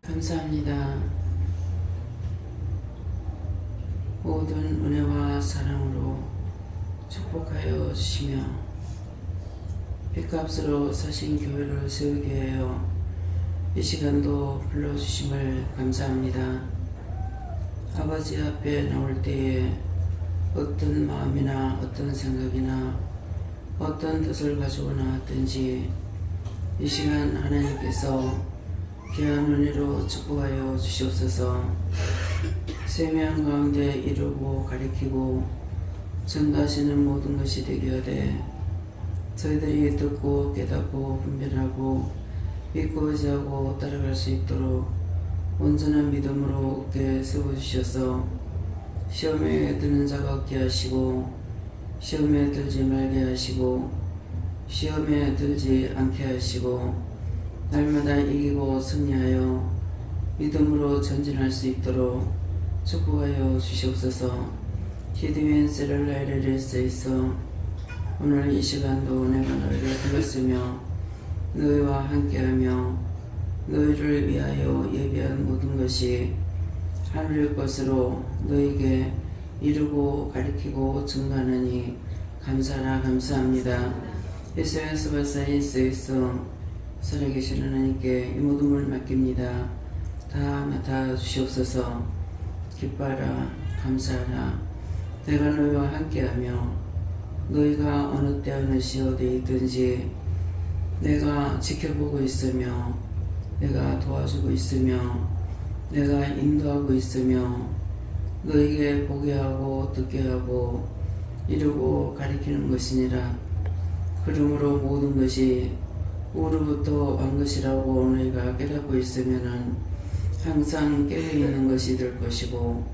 감사합니다. 모든 은혜와 사랑으로 축복하여 주시며 빚값으로 사신 교회를 세우게 하여 이 시간도 불러주심을 감사합니다. 아버지 앞에 나올 때에 어떤 마음이나 어떤 생각이나 어떤 뜻을 가지고 나왔든지 이 시간 하나님께서 귀한 은혜로 축복하여 주시옵소서. 세명 가운데 이루고 가리키고 전가하시는 모든 것이 되게 하되 저희들이 듣고 깨닫고 분별하고 믿고 의지하고 따라갈 수 있도록 온전한 믿음으로 얻게 세워주셔서 시험에 드는 자가 없게 하시고 시험에 들지 말게 하시고 시험에 들지 않게 하시고 날마다 이기고 승리하여 믿음으로 전진할 수 있도록 축복하여 주시옵소서. 기드윈 세렐라이레스에서 오늘 이 시간도 내가 너희를 불렀으며 너희와 함께하며 너희를 위하여 예비한 모든 것이 하늘의 것으로 너희에게 이루고 가리키고 증거하느니 감사라 감사합니다. 예수에서 발사인스에서 살아계신 하나님께 이 모든 걸 맡깁니다. 다 맡아 주시옵소서. 기뻐하라 감사하라. 내가 너희와 함께하며 너희가 어느 때 어느 시어디에 있든지 내가 지켜보고 있으며 내가 도와주고 있으며 내가 인도하고 있으며 너희에게 보게 하고 듣게 하고 이루고 가리키는 것이니라. 그러므로 모든 것이 우로부터 온 것이라고 너희가 깨닫고 있으면은 항상 깨어있는 것이 될 것이고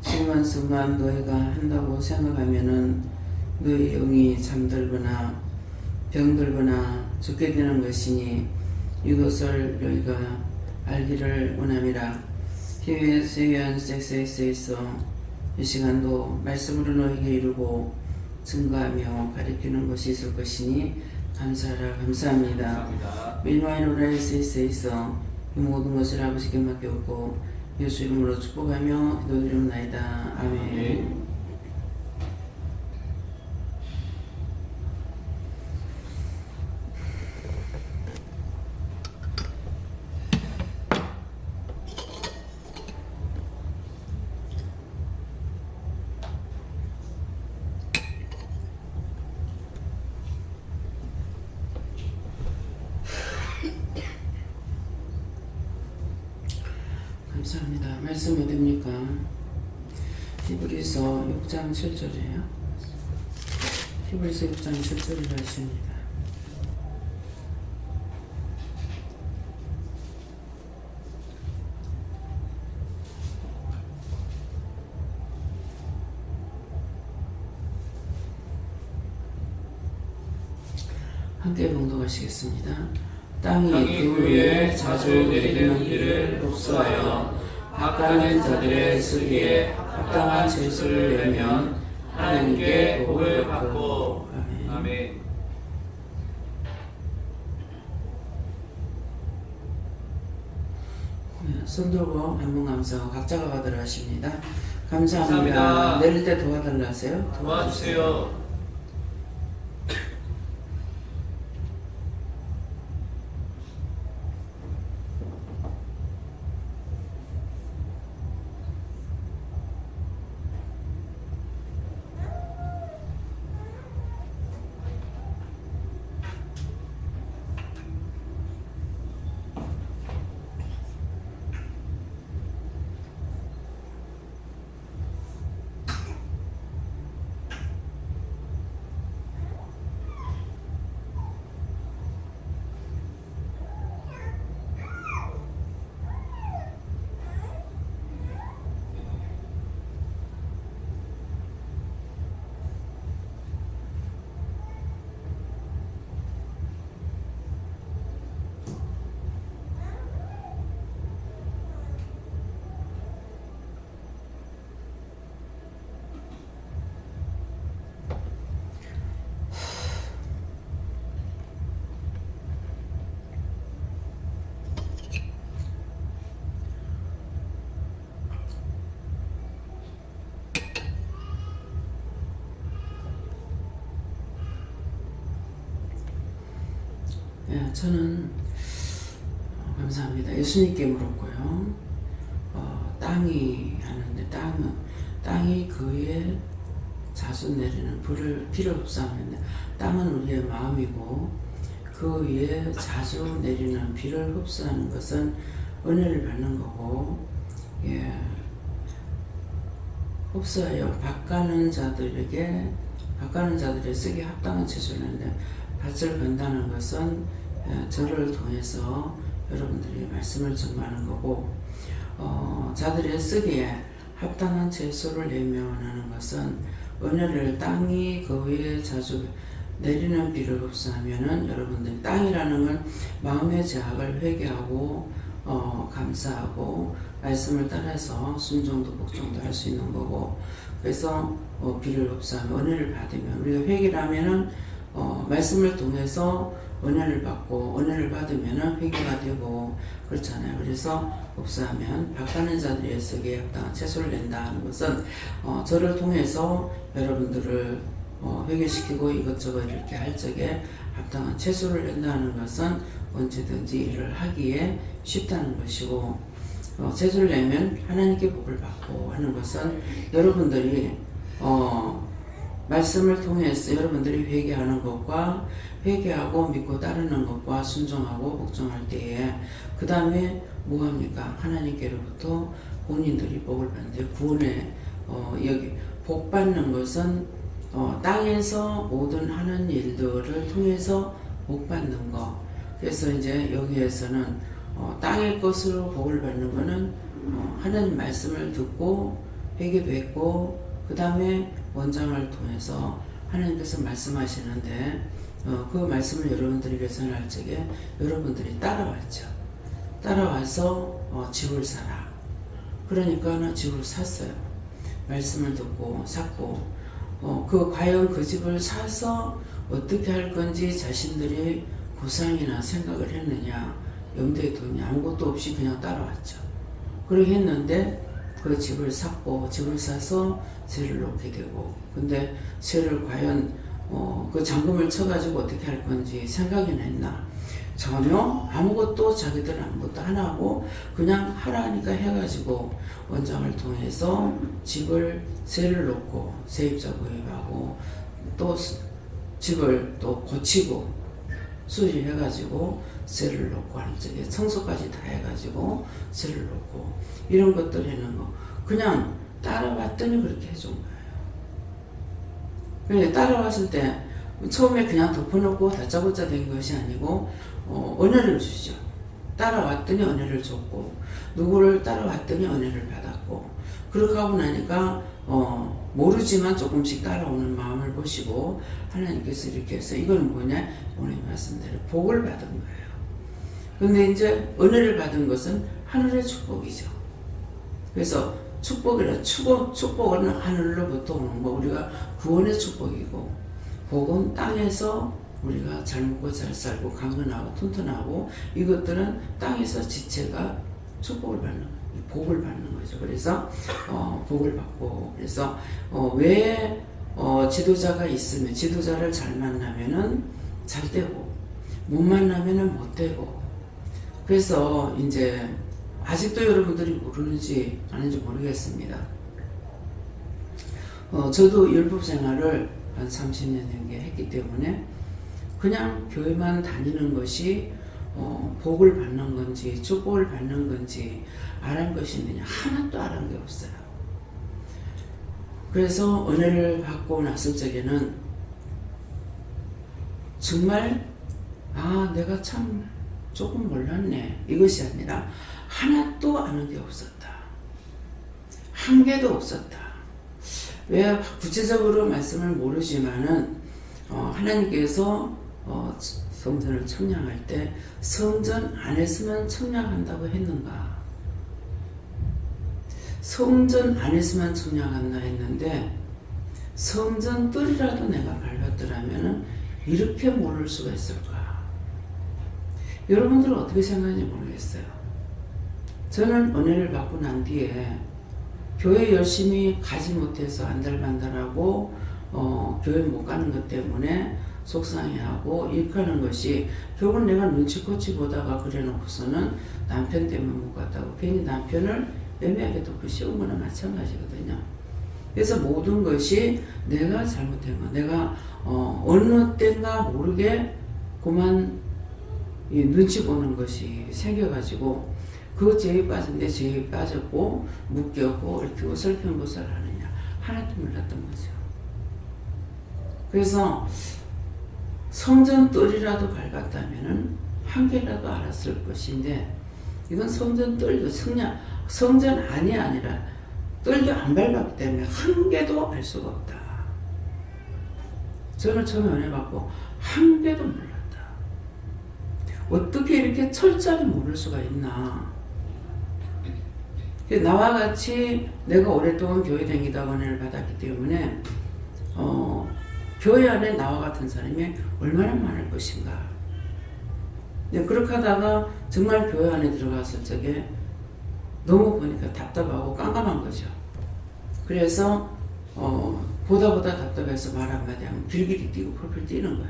순간순간 너희가 한다고 생각하면은 너희 영이 잠들거나 병들거나 죽게 되는 것이니 이것을 너희가 알기를 원함이라. 희외에서 위한 섹스에서 이 시간도 말씀으로 너희에게 이루고 증거하며 가리키는 것이 있을 것이니 감사하라 감사합니다. 민와이노라이스에서 이 모든 것을 아버지께 맡겼고 예수 이름으로 축복하며 기도드립니다. 아멘. 감사합니다. 말씀 어딥니까? 히브리서 6장 7절이에요. 히브리서 6장 7절을 하십니다. 함께 봉독하시겠습니다. 땅이 그 위에 자주 내리는 비를 복수하여 바가는 자들의 슬기에 합당한 제수를 내면 하나님께 복을 받고. 아멘. 아멘. 손 들고 한번 감사하고 각자가 받으라 하십니다. 감사합니다. 내릴 때 도와달라 하세요. 도와주세요. 예, 저는 감사합니다. 예수님께 물었고요. 땅이 하는데 땅이 그의 자수 내리는 비를 흡수하는데 땅은 우리의 마음이고 그 위에 자주 내리는 비를 흡수하는 것은 은혜를 받는 거고, 예, 흡수하여 밭가는 자들의 쓰기 합당한 채소를 내는데 밭을 건다는 것은 저를 통해서 여러분들이 말씀을 전하는 거고, 자들의 쓰기에 합당한 채소를 내면하는 것은 은혜를 땅이 그 위에 자주 내리는 비를 흡수하면은 여러분들 땅이라는 건 마음의 제약을 회개하고 감사하고 말씀을 따라서 순종도 복종도 할 수 있는 거고, 그래서 비를 흡수하면 은혜를 받으면 우리가 회개를 하면은 말씀을 통해서 은혜를 받고 은혜를 받으면은 회개가 되고 그렇잖아요. 그래서 흡수하면 밭가는 자들의 쓰기에 합당한 채소를 낸다는 것은 저를 통해서 여러분들을 회개시키고 이것저것 이렇게 할 적에 합당한 채소를 낸다는 것은 언제든지 일을 하기에 쉽다는 것이고, 채소를 내면 하나님께 복을 받고 하는 것은 여러분들이 말씀을 통해서 여러분들이 회개하는 것과 회개하고 믿고 따르는 것과 순종하고 복종할 때에 그 다음에 뭐합니까? 하나님께로부터 본인들이 복을 받는데, 구원의 여기 복 받는 것은 땅에서 모든 하는 일들을 통해서 복 받는 거. 그래서 이제 여기에서는 땅의 것으로 복을 받는 거는 하나님 말씀을 듣고 회개도 했고 그 다음에 원장을 통해서 하나님께서 말씀하시는데 그 말씀을 여러분들에게 전할 적에 여러분들이 따라왔죠. 따라와서 집을 사라. 그러니까 집을 샀어요. 말씀을 듣고 샀고, 과연 그 집을 사서 어떻게 할 건지 자신들이 구상이나 생각을 했느냐, 염두에 두느냐, 아무것도 없이 그냥 따라왔죠. 그렇게 했는데 그 집을 샀고, 집을 사서 세를 놓게 되고, 근데 세를 과연 그 잔금을 쳐가지고 어떻게 할 건지 생각이나 했나? 전혀 아무것도 자기들은 아무것도 안 하고 그냥 하라니까 해가지고 원장을 통해서 집을 세를 놓고 세입자 구입하고 또 집을 또 고치고 수리해가지고 세를 놓고 하는 쪽에 청소까지 다 해가지고 세를 놓고 이런 것들 해는 거 그냥 따라왔더니 그렇게 해준 거예요. 그러니까 따라왔을 때 처음에 그냥 덮어놓고 다짜고짜 된 것이 아니고 은혜를 주죠. 따라왔더니 은혜를 줬고 누구를 따라왔더니 은혜를 받았고 그렇게 하고 나니까 모르지만 조금씩 따라오는 마음을 보시고 하나님께서 이렇게 해서 이건 뭐냐? 오늘 말씀대로 복을 받은 거예요. 근데 이제 은혜를 받은 것은 하늘의 축복이죠. 그래서 축복은 하늘로부터 오는 거, 우리가 구원의 축복이고, 복은 땅에서 우리가 잘 먹고 잘 살고 강건하고 튼튼하고 이것들은 땅에서 지체가 축복을 받는 거예요. 복을 받는 거죠. 그래서 복을 받고, 그래서 왜 지도자가 있으면 지도자를 잘 만나면은 잘 되고 못 만나면은 못 되고, 그래서 이제 아직도 여러분들이 모르는지 아닌지 모르겠습니다. 저도 율법 생활을 한 30년 넘게 했기 때문에 그냥 교회만 다니는 것이 복을 받는 건지 축복을 받는 건지 알은 것이 있느냐, 하나도 알은 게 없어요. 그래서 은혜를 받고 났을 적에는 정말 내가 참 조금 몰랐네 이것이 아니라 하나도 아는 게 없었다. 한 개도 없었다. 왜 구체적으로 말씀을 모르지만은 하나님께서 성전을 청량할 때 성전 안에서만 청량한다고 했는가? 성전 안에서만 청량한다 했는데 성전 뜰이라도 내가 밟았더라면 이렇게 모를 수가 있을까? 여러분들은 어떻게 생각하는지 모르겠어요. 저는 은혜를 받고 난 뒤에 교회 열심히 가지 못해서 안달반달하고 교회 못 가는 것 때문에 속상해하고 일하는 것이 결국은 내가 눈치코치 보다가 그래놓고서는 남편 때문에 못 갔다고 괜히 남편을 애매하게 덮고 씌운 거나 마찬가지거든요. 그래서 모든 것이 내가 잘못된 거, 내가 어느 때인가 모르게 그만 눈치 보는 것이 생겨가지고 그 죄에 빠진데 죄에 빠졌고 묶였고 얽히고 설키는 것을 하느냐 하나도 몰랐던 거죠. 그래서 성전 뜰이라도 밟았다면은 한 개라도 알았을 것인데 이건 성전 뜰도 성전 안이 아니라 뜰도 안 밟았기 때문에 한 개도 알 수가 없다. 저는 처음에 은혜 받고 한 개도 몰랐다. 어떻게 이렇게 철저히 모를 수가 있나. 나와 같이 내가 오랫동안 교회 다니다가 은혜를 받았기 때문에 교회 안에 나와 같은 사람이 얼마나 많을 것인가. 그렇게 하다가 정말 교회 안에 들어갔을 적에 너무 보니까 답답하고 깜깜한 거죠. 그래서 보다 답답해서 말 한마디 하면 길길이 뛰고 펄펄 뛰는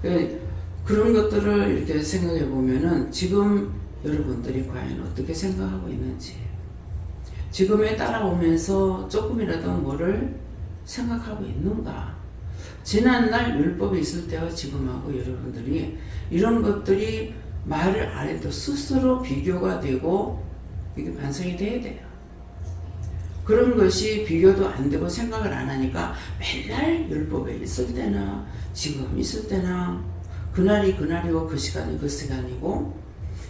거예요. 그런 것들을 이렇게 생각해 보면은 지금 여러분들이 과연 어떻게 생각하고 있는지, 지금에 따라오면서 조금이라도 뭐를 생각하고 있는가. 지난날 율법이 있을 때와 지금하고 여러분들이 이런 것들이 말을 안 해도 스스로 비교가 되고 이게 반성이 돼야 돼요. 그런 것이 비교도 안 되고 생각을 안 하니까 맨날 율법에 있을 때나 지금 있을 때나 그날이 그날이고 그 시간이 그 시간이고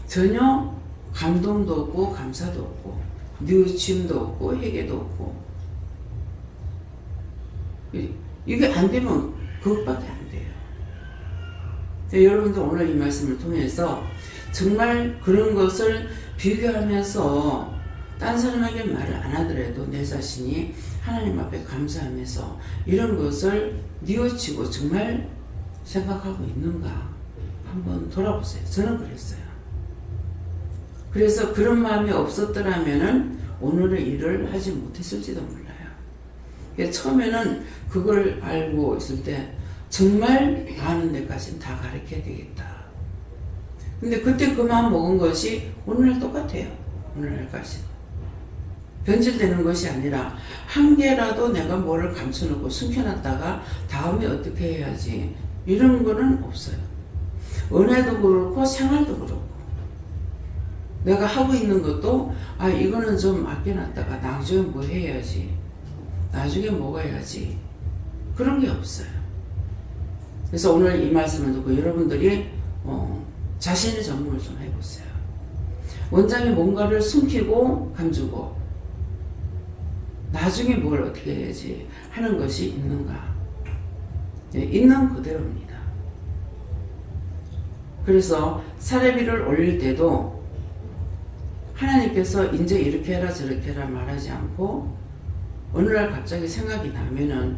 전혀 감동도 없고 감사도 없고 뉘우침도 없고 회개도 없고 이게 안 되면 그것밖에 안 돼요. 여러분들 오늘 이 말씀을 통해서 정말 그런 것을 비교하면서 딴 사람에게 말을 안 하더라도 내 자신이 하나님 앞에 감사하면서 이런 것을 뉘우치고 정말 생각하고 있는가 한번 돌아보세요. 저는 그랬어요. 그래서 그런 마음이 없었더라면은 오늘의 일을 하지 못했을지도 몰라요. 처음에는 그걸 알고 있을 때 정말 아는 데까지는 다 가르쳐야 되겠다. 근데 그때 그 마음 먹은 것이 오늘날 똑같아요. 오늘날까지. 변질되는 것이 아니라 한 개라도 내가 뭐를 감춰놓고 숨겨놨다가 다음에 어떻게 해야지 이런 거는 없어요. 은혜도 그렇고 생활도 그렇고 내가 하고 있는 것도 이거는 좀 아껴놨다가 나중에 뭐 해야지 나중에 먹어야지 그런 게 없어요. 그래서 오늘 이 말씀을 듣고 여러분들이 자신의 점검을 좀 해보세요. 원장이 뭔가를 숨기고 감추고 나중에 뭘 어떻게 해야지 하는 것이 있는가. 있는 그대로입니다. 그래서 사례비를 올릴 때도 하나님께서 이제 이렇게 해라 저렇게 해라 말하지 않고 어느 날 갑자기 생각이 나면은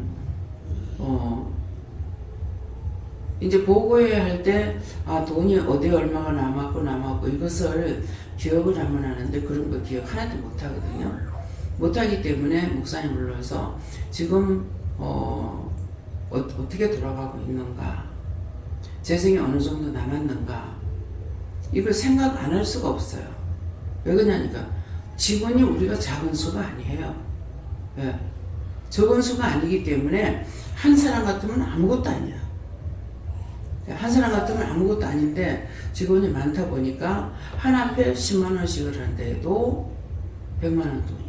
이제 보고해야 할 때 돈이 어디에 얼마가 남았고 이것을 기억을 하면 하는데 그런 거 기억 하나도 못 하거든요. 못 하기 때문에 목사님 불러서 지금 어떻게 돌아가고 있는가, 재정이 어느 정도 남았는가 이걸 생각 안 할 수가 없어요. 왜 그러냐니까 직원이 우리가 작은 수가 아니에요. 예. 적은 수가 아니기 때문에 한 사람 같으면 아무것도 아니야. 한 사람 같으면 아무것도 아닌데 직원이 많다 보니까 한 앞에 10만 원씩을 하는데도 100만 원 돈이에요.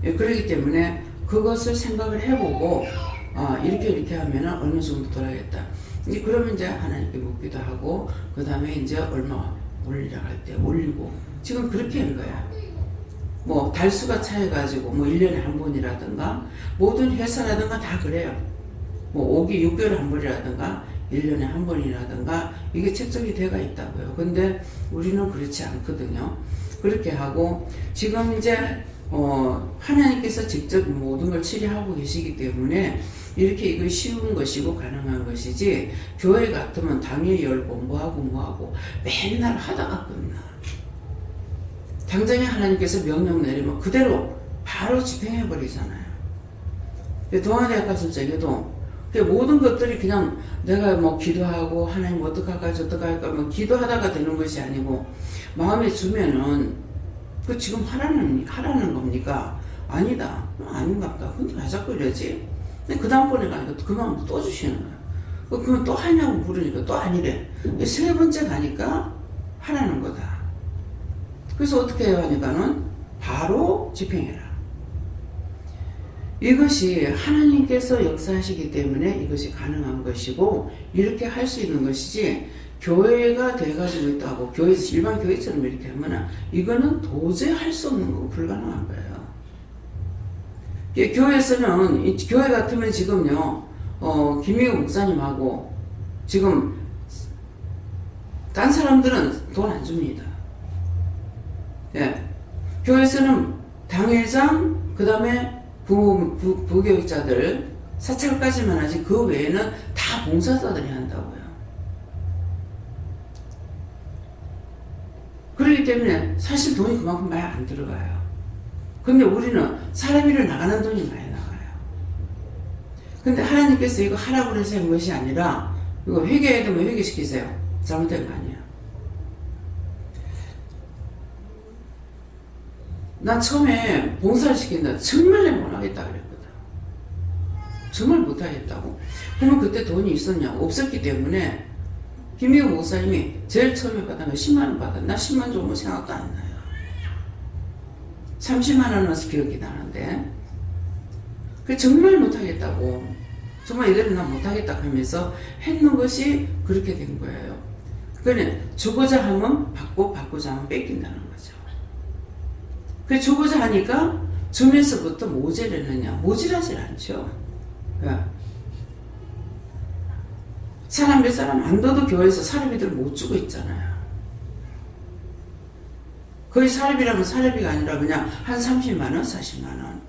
예, 그렇기 때문에 그것을 생각을 해보고 이렇게 하면 어느 정도 돌아야겠다. 이제 그러면 이제 하나님께 묻기도 하고 그 다음에 이제 얼마 올리려고 할 때 올리고 지금 그렇게 하는 거야. 뭐 달수가 차여가지고 뭐 1년에 한 번이라든가 모든 회사라든가 다 그래요. 뭐 5기 6개월에 한 번이라든가 1년에 한 번이라든가 이게 책정이 돼가 있다고요. 근데 우리는 그렇지 않거든요. 그렇게 하고 지금 이제 하나님께서 직접 모든 걸 치료하고 계시기 때문에 이렇게 이거 쉬운 것이고 가능한 것이지 교회 같으면 당일 열고 뭐하고 맨날 하다가 끝나. 당장에 하나님께서 명령 내리면 그대로 바로 집행해 버리잖아요. 동아대학 갔을 적에도 모든 것들이 그냥 내가 뭐 기도하고 하나님 어떡할까 저떡할까 뭐 기도하다가 되는 것이 아니고 마음에 주면은 그 지금 하라는 겁니까? 아니다. 아닌갑다. 근데 왜 자꾸 이러지? 그 다음번에 가니까 그 마음 또 주시는 거야. 그러면 또 하냐고 물으니까 또 아니래. 세 번째 가니까 하라는 거다. 그래서 어떻게 해야 하니까는 바로 집행해라. 이것이 하나님께서 역사하시기 때문에 이것이 가능한 것이고 이렇게 할 수 있는 것이지 교회가 돼가지고 있다고 교회에서 일반 교회처럼 이렇게 하면 이거는 도저히 할 수 없는 거고 불가능한 거예요. 교회에서는 교회 같으면 지금요 김희우 목사님하고 지금 딴 사람들은 돈 안 줍니다. 예. 교회에서는 당회장 그 다음에 부교육자들 사찰까지만 하지 그 외에는 다 봉사자들이 한다고요. 그렇기 때문에 사실 돈이 그만큼 많이 안 들어가요. 근데 우리는 사람 일을 나가는 돈이 많이 나가요. 근데 하나님께서 이거 하라고 해서 한 것이 아니라 이거 회개해야 되면 회개시키세요. 잘못된 거 아니에요. 나 처음에 봉사를 시킨다. 정말 내가 못하겠다 그랬거든. 정말 못하겠다고. 그러면 그때 돈이 있었냐? 없었기 때문에 김희우 목사님이 제일 처음에 받은 거 10만원 받았. 나 10만 좀 생각도 안 나요. 30만원 와서 기억이 나는데 그 정말 못하겠다고 정말 이대로 나 못하겠다 하면서 했는 것이 그렇게 된 거예요. 그러니까 주고자 하면 받고 받고자 하면 뺏긴다는 거죠. 그 주고자 하니까 주면서부터 모자르느냐? 모질하지 않죠. 사람 몇 사람 안 둬도 교회에서 사례비들 못 주고 있잖아요. 거의 사례비라면 사례비가 아니라 그냥 한 30만원, 40만원.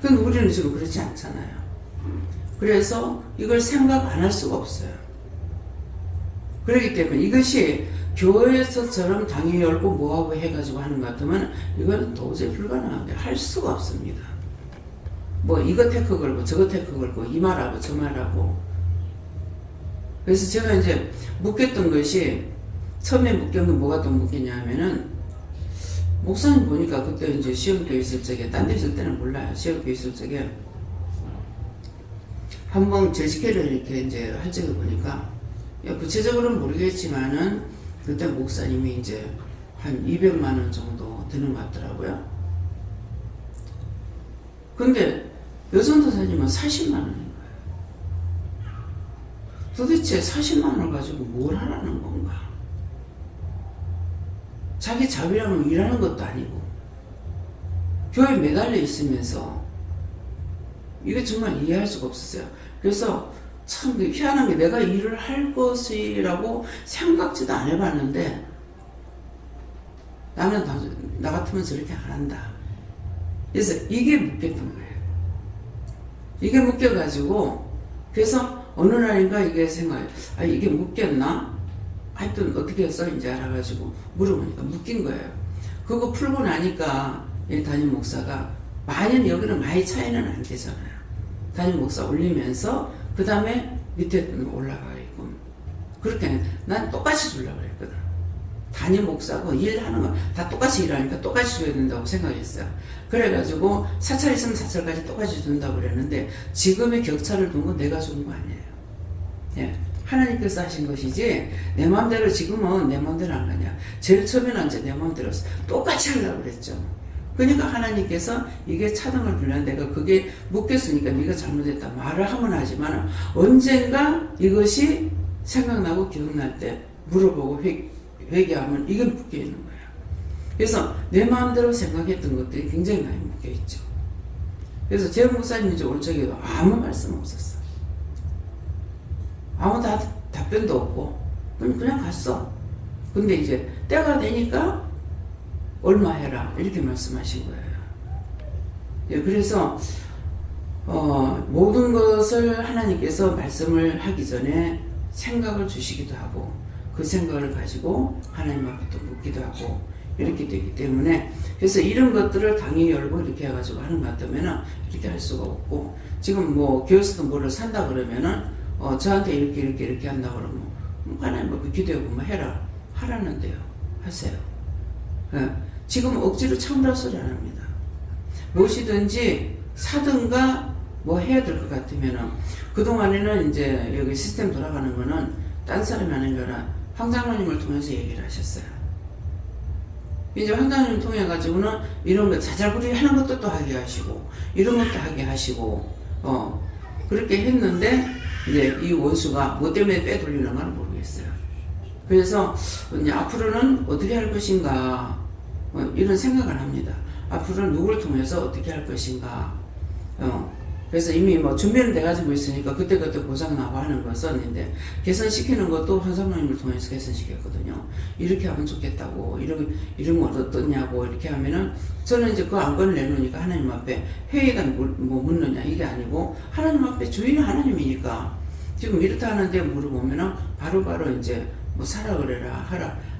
근데 우리는 지금 그렇지 않잖아요. 그래서 이걸 생각 안 할 수가 없어요. 그렇기 때문에 이것이 교회에서처럼 당회 열고 뭐하고 해가지고 하는 것 같으면 이거는 도저히 불가능한데 할 수가 없습니다. 뭐 이거 테크 걸고 저거 테크 걸고 이 말하고 저 말하고. 그래서 제가 이제 묻겠던 것이 처음에 묻겠는 게 뭐가 또 묻겠냐 하면은 목사님 보니까 그때 이제 시험교회 있을 적에 딴 데 있을 때는 몰라요. 시험교회 있을 적에 한번 제지케를 이렇게 이제 할 적에 보니까 구체적으로는 모르겠지만은 그때 목사님이 이제 한 200만원 정도 드는 것 같더라고요. 근데 여전도사님은 40만원인 거예요. 도대체 40만원을 가지고 뭘 하라는 건가? 자기 자비라면 일하는 것도 아니고 교회에 매달려 있으면서 이게 정말 이해할 수가 없었어요. 그래서 참 희한한 게 내가 일을 할 것이라고 생각지도 안 해봤는데 나는 나 같으면 저렇게 안 한다. 그래서 이게 묶였던 거예요. 이게 묶여가지고 그래서 어느 날인가 이게 생각해. 아 이게 묶였나? 하여튼 어떻게 했어? 이제 알아가지고 물어보니까 묶인 거예요. 그거 풀고 나니까 담임 목사가 많이 여기는 많이 차이는 안 되잖아요. 담임 목사 올리면서 그 다음에 밑에 올라가게끔 그렇게 난 똑같이 주려고 그랬거든. 담임 목사고 일하는 거 다 똑같이 일하니까 똑같이 줘야 된다고 생각했어요. 그래가지고 사찰 있으면 사찰까지 똑같이 준다고 그랬는데 지금의 격차를 둔 건 내가 준 거 아니에요. 예. 하나님께서 하신 것이지 내 마음대로 지금은 내 마음대로 안 가냐. 제일 처음에는 이제 내 마음대로 똑같이 하려고 그랬죠. 그러니까 하나님께서 이게 차등을 불면 내가 그게 묶였으니까 네가 잘못했다 말을 하면 하지만 언젠가 이것이 생각나고 기억날 때 물어보고 회개하면 이게 묶여있는 거예요. 그래서 내 마음대로 생각했던 것들이 굉장히 많이 묶여있죠. 그래서 제 목사님이 올 적에도 아무 말씀 없었어. 아무 답변도 없고 그냥 갔어. 근데 이제 때가 되니까 얼마 해라 이렇게 말씀하신 거예요. 예, 그래서 모든 것을 하나님께서 말씀을 하기 전에 생각을 주시기도 하고 그 생각을 가지고 하나님 앞에 또 묻기도 하고 이렇게 되기 때문에 그래서 이런 것들을 강의 열고 이렇게 해가지고 하는 것 같으면은 이렇게 할 수가 없고 지금 뭐 교회에서도 뭐를 산다 그러면은 저한테 이렇게 한다 그러면 하나님 뭐 기도하고 뭐 해라 하라는데요. 하세요. 예. 지금 억지로 참으라 소리 안 합니다. 무엇이든지 사든가 뭐 해야 될 것 같으면은 그동안에는 이제 여기 시스템 돌아가는 거는 딴 사람이 하는 게 아니라 황 장로님을 통해서 얘기를 하셨어요. 이제 황 장로님 통해 가지고는 이런 거 자잘구리 하는 것도 또 하게 하시고 이런 것도 하게 하시고 그렇게 했는데 이제 이 원수가 뭐 때문에 빼돌리는 건 모르겠어요. 그래서 이제 앞으로는 어떻게 할 것인가 이런 생각을 합니다. 앞으로는 누구를 통해서 어떻게 할 것인가. 그래서 이미 뭐 준비는 돼가지고 있으니까 그때그때 고장나고 하는 거 썼는데 개선시키는 것도 황사모님을 통해서 개선시켰거든요. 이렇게 하면 좋겠다고 이런 건 어떻냐고 이렇게 하면은 저는 이제 그 안건을 내놓으니까 하나님 앞에 회의가 뭐 묻느냐 이게 아니고 하나님 앞에 주인은 하나님이니까 지금 이렇다 하는데 물어보면은 바로바로 이제 뭐 사라 그래라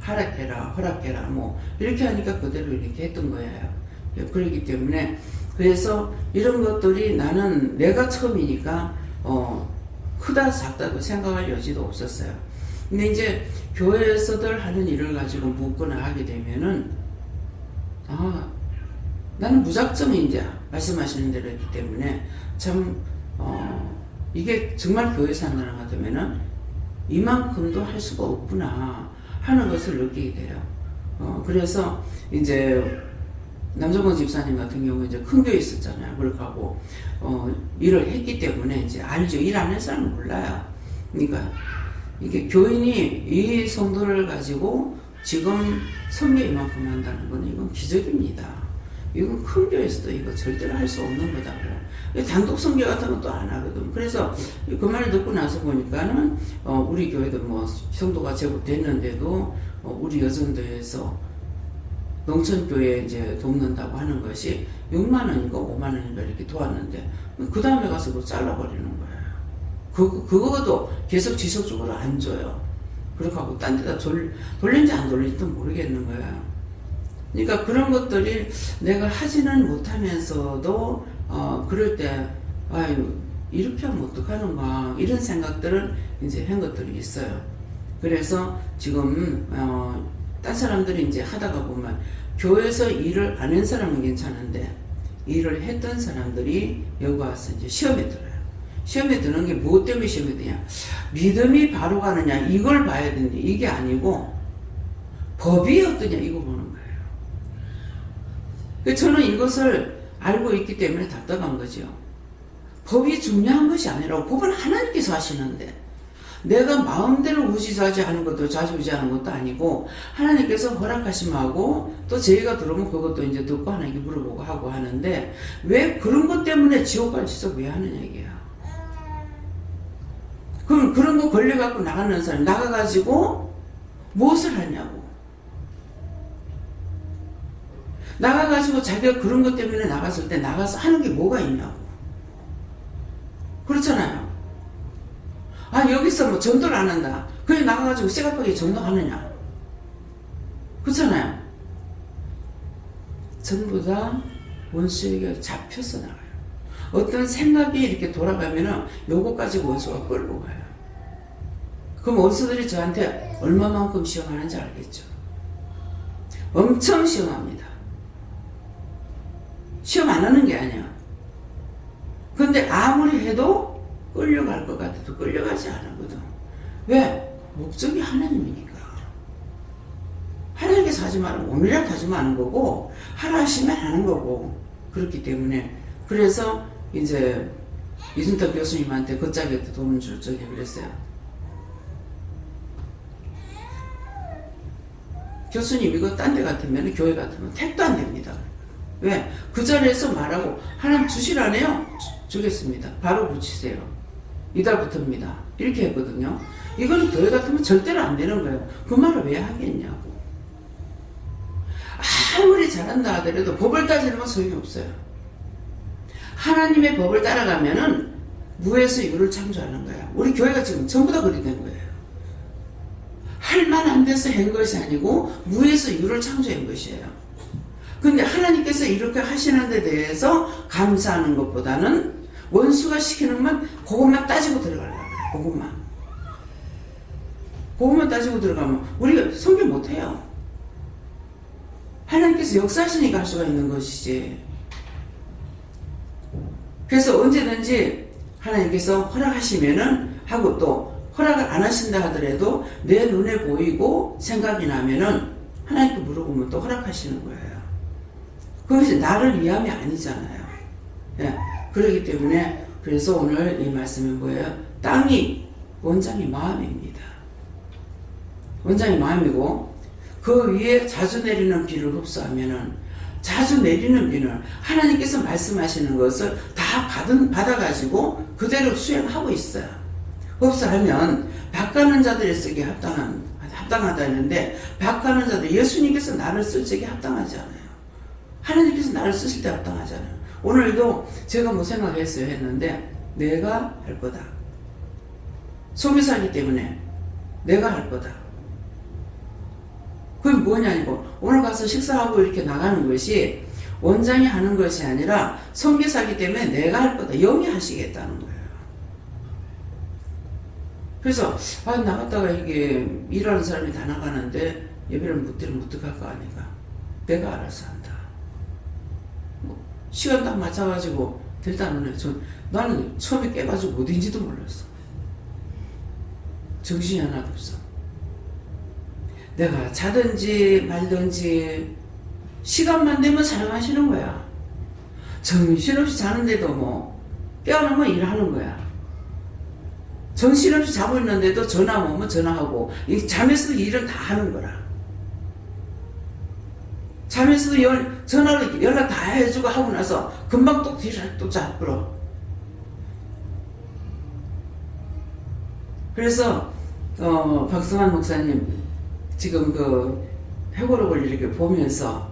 하락해라 허락해라 뭐 이렇게 하니까 그대로 이렇게 했던 거예요. 그렇기 때문에 그래서 이런 것들이 나는 내가 처음이니까 크다 작다도 생각할 여지도 없었어요. 근데 이제 교회에서들 하는 일을 가지고 묻거나 하게 되면은 나는 무작정 이제 말씀하시는 대로 했기 때문에 참 이게 정말 교회에서 한다는 것 같으면은 이만큼도 할 수가 없구나 하는 것을 느끼게 돼요. 그래서 이제 남정권 집사님 같은 경우 이제 큰 교회 있었잖아요. 그렇게 하고 일을 했기 때문에 이제 알죠. 일 안 한 사람은 몰라요. 그러니까 이게 교인이 이 성도를 가지고 지금 성교 이만큼 한다는 건 이건 기적입니다. 이건 큰 교회에서도 이거 절대로 할 수 없는 거다고. 단독 성교 같은 건 또 안 하거든. 그래서 그 말을 듣고 나서 보니까는 우리 교회도 뭐 성도가 제법 됐는데도 우리 여전도에서 농촌교회 이제 돕는다고 하는 것이 6만 원인가 5만 원인가 이렇게 도왔는데 그 다음에 가서 그거 잘라버리는 거예요. 그것도 계속 지속적으로 안 줘요. 그렇게 하고 딴 데다 돌린지 안 돌린지도 모르겠는 거예요. 그러니까 그런 것들이 내가 하지는 못하면서도 그럴 때 아유 이렇게 하면 어떡하는가 이런 생각들은 이제 한 것들이 있어요. 그래서 지금 딴 사람들이 이제 하다가 보면 교회에서 일을 안 한 사람은 괜찮은데 일을 했던 사람들이 여기 와서 이제 시험에 들어요. 시험에 드는 게 무엇 때문에 시험에 드냐? 믿음이 바로 가느냐 이걸 봐야 되는데 이게 아니고 법이 어떠냐 이거 보는 거예요. 저는 이것을 알고 있기 때문에 답답한 거죠. 법이 중요한 것이 아니라고 법은 하나님께서 하시는데 내가 마음대로 우지좌지하는 것도 좌지우지하는 것도 아니고 하나님께서 허락하심하고 또 저희가 들어오면 그것도 이제 듣고 하나님께 물어보고 하고 하는데 왜 그런 것 때문에 지옥 갈 짓을 왜 하느냐 이게야. 그럼 그런 거 걸려갖고 나가는 사람 나가가지고 무엇을 하냐고. 나가가지고 자기가 그런 것 때문에 나갔을 때 나가서 하는 게 뭐가 있냐고. 그렇잖아요. 여기서 뭐 전도를 안 한다. 그냥 나가가지고 쇠갑하게 전도하느냐. 그렇잖아요. 전부 다 원수에게 잡혀서 나가요. 어떤 생각이 이렇게 돌아가면은 요거까지 원수가 끌고 가요. 그럼 원수들이 저한테 얼마만큼 시험하는지 알겠죠. 엄청 시험합니다. 시험 안 하는 게 아니야. 근데 아무리 해도 끌려갈 것 같아도 끌려가지 않거든. 왜? 목적이 하나님이니까. 하나님께서 하지 말면 오늘이라도 하지 마는 거고 하라 하시면 하는 거고 그렇기 때문에 그래서 이제 이순탁 교수님한테 걷자기한테 돈을 줄 적에 그랬어요. 교수님 이거 딴 데 같으면 교회 같으면 택도 안 됩니다. 왜? 그 자리에서 말하고 하나님 주시라네요. 주겠습니다. 바로 붙이세요. 이달부터입니다. 이렇게 했거든요. 이거는 교회 같으면 절대로 안 되는 거예요. 그 말을 왜 하겠냐고. 아무리 잘한다 하더라도 법을 따지는 건 소용이 없어요. 하나님의 법을 따라가면은 무에서 유를 창조하는 거야. 우리 교회가 지금 전부 다 그리 된 거예요. 할 만한 데서 한 것이 아니고 무에서 유를 창조한 것이에요. 근데 하나님께서 이렇게 하시는 데 대해서 감사하는 것보다는 원수가 시키는 것만 그것만 따지고 들어가려고 그래. 그것만 따지고 들어가면 우리가 성경 못해요. 하나님께서 역사하시니까 할 수가 있는 것이지. 그래서 언제든지 하나님께서 허락하시면은 하고 또 허락을 안 하신다 하더라도 내 눈에 보이고 생각이 나면은 하나님께 물어보면 또 허락하시는 거예요. 그것이 나를 위함이 아니잖아요. 예. 그렇기 때문에 그래서 오늘 이 말씀이 뭐예요? 땅이 원장이 마음입니다. 원장이 마음이고 그 위에 자주 내리는 비를 흡수하면은 자주 내리는 비는 하나님께서 말씀하시는 것을 다 받아가지고 그대로 수행하고 있어요. 흡수하면 밭가는 자들이 쓰기 합당하다 했는데 밭가는 자들 예수님께서 나를 쓸 적에 합당하지 않아요. 하나님께서 나를 쓰실 때 합당하잖아요. 오늘도 제가 뭐 생각했어요 했는데 내가 할 거다. 속이 살기 때문에 내가 할 거다. 그게 뭐냐고 오늘 가서 식사하고 이렇게 나가는 것이 원장이 하는 것이 아니라 성기사기 때문에 내가 할 거다. 영이 하시겠다는 거예요. 그래서 나갔다가 이게 일하는 사람이 다 나가는데 예배를 못 드리면 어떡할까 하니까 내가 알아서 한다. 시간 딱 맞춰가지고 일단은 나는 처음에 깨가지고 어딘지도 몰랐어. 정신이 하나도 없어. 내가 자든지 말든지 시간만 되면 사랑하시는 거야. 정신없이 자는데도 뭐 깨어나면 일하는 거야. 정신없이 자고 있는데도 전화 오면 전화하고 잠에서도 일은 다 하는 거라. 잠에서도 전화로 연락 다 해주고 하고 나서 금방 또 뒤를 또 잡으러. 그래서 박성환 목사님 지금 그 회고록을 이렇게 보면서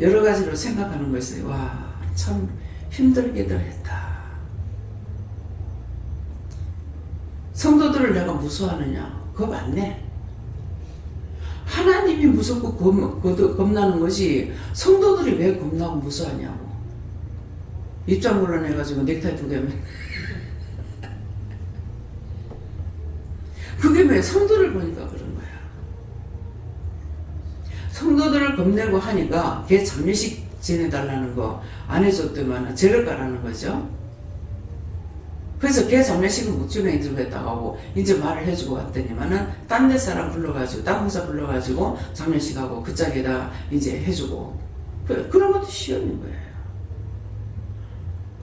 여러 가지로 생각하는 거 있어요. 와, 참 힘들게들 했다. 성도들을 내가 무서워하느냐? 그거 맞네. 하나님이 무섭고 겁나는 것이 성도들이 왜 겁나고 무서워하냐고. 입장 곤란해가지고 넥타이 2개면 그게 왜 성도를 보니까 그런 거야. 성도들을 겁내고 하니까 걔 장례식 지내달라는 거 안 해줬더만 죄를 까라는 거죠. 그래서 걔 장례식은 못 지내 들어갔다고 하고 이제 말을 해주고 왔더니만은 딴 데 사람 불러가지고 딴 공사 불러가지고 장례식하고 그 짝에다 이제 해주고 그런 것도 시험인 거예요.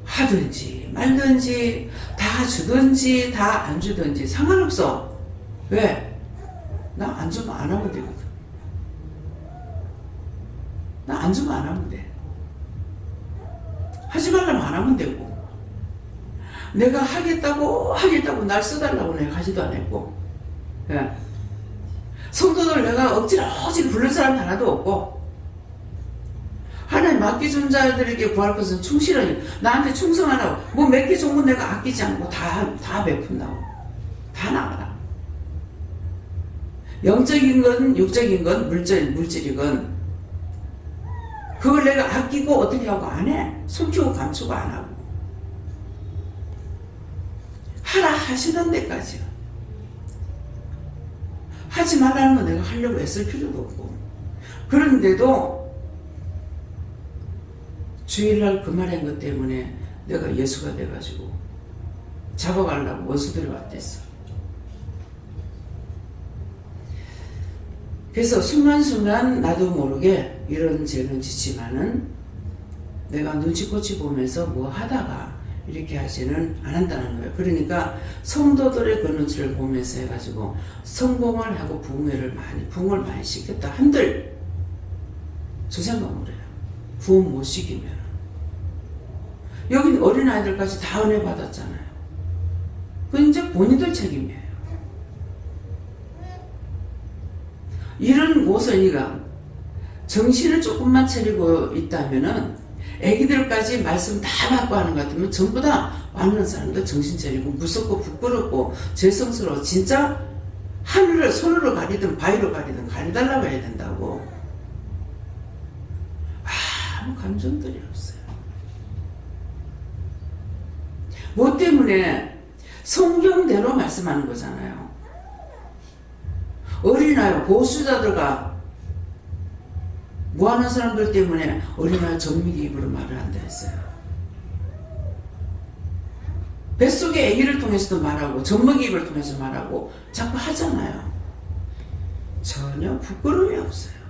하든지 말든지 다 주든지 다 안 주든지 상관없어. 왜? 나 안 주면 안 하면 되거든. 나 안 주면 안 하면 돼. 하지 말라면 안 하면 되고 내가 하겠다고 날 써달라고 내가 하지도 안 했고 예. 성도들 내가 억지로 부른 사람 하나도 없고 하나님 맡겨준 자들에게 구할 것은 충실하니 나한테 충성하라고 뭐 몇 개 좋은 건 내가 아끼지 않고 다 베푼다고 다 나가라. 영적인 건 육적인 건 물질이건 그걸 내가 아끼고 어떻게 하고 안 해. 숨기고 감추고 안 하고 하라 하시는 데까지요. 하지 말라는 건 내가 하려고 애쓸 필요도 없고 그런데도 주일날 그 말한 것 때문에 내가 예수가 돼가지고 잡아가려고 원수들이 왔댔어. 그래서 순간순간 나도 모르게 이런 죄는 짓지만은 내가 눈치코치 보면서 뭐 하다가 이렇게 하지는 않았다는 거예요. 그러니까 성도들의 그 눈치를 보면서 해가지고 성공을 하고 부흥을 많이 시켰다 한들 저 생각을 해요. 부흥 못 시키면 여긴 어린아이들까지 다 은혜 받았잖아요. 그건 이제 본인들 책임이에요. 이런 모선이가 정신을 조금만 차리고 있다면은 애기들까지 말씀 다 받고 하는 것 같으면 전부 다 왔는 사람들 정신 차리고 무섭고 부끄럽고 죄성스러워 진짜 하늘을 손으로 가리든 바위로 가리든 가려달라고 해야 된다고. 아무 감정들이 없어요. 뭐 때문에? 성경대로 말씀하는 거잖아요. 어린아이 보수자들과 뭐하는 사람들 때문에 어린아이 정밀히 입으로 말을 한다 했어요. 뱃속의 아기를 통해서도 말하고 젖먹이 입을 통해서 말하고 자꾸 하잖아요. 전혀 부끄러움이 없어요.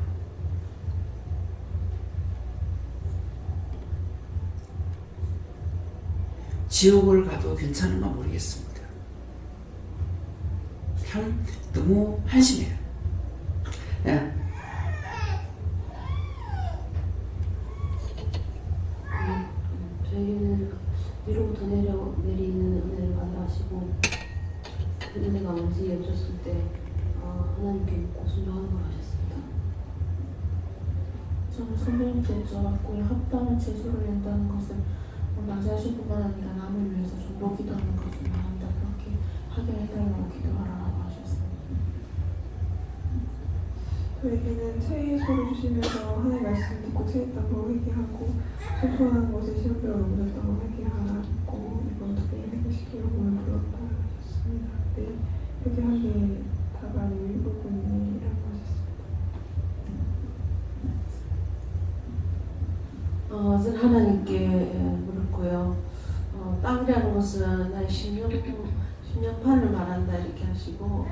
지옥을 가도 괜찮은가 모르겠습니다. 참 너무 한심해요. 네. 저희는 위로부터 내리는 은혜를 받아가시고 그 은혜가 뭔지 여쭸을 때 하나님께 묻고 순종하는 걸 하셨습니다. 저는 선배님께 여쭤봤고요. 합당한 제소를 낸다는 것은 나 자신뿐만 아니라 남을 위해서 중보 기도하는 것을 말한다. 그렇게 하게 해달라고 기도하라고 하셨습니다. 저에게는 새해 소를 주시면서 하나님의 말씀 듣고 체했던 거 회개하고 소소한 것에 시험대가 넘어졌던 거 회개하고 이번 특별히 회개시키려고 오늘 불렀다고 하셨습니다. 네, 회개하기에 다발이 일부분이라고 하셨습니다. 저는 하나님께 물었고요. 땅이라는 것은 나의 10년판을 말한다 이렇게 하시고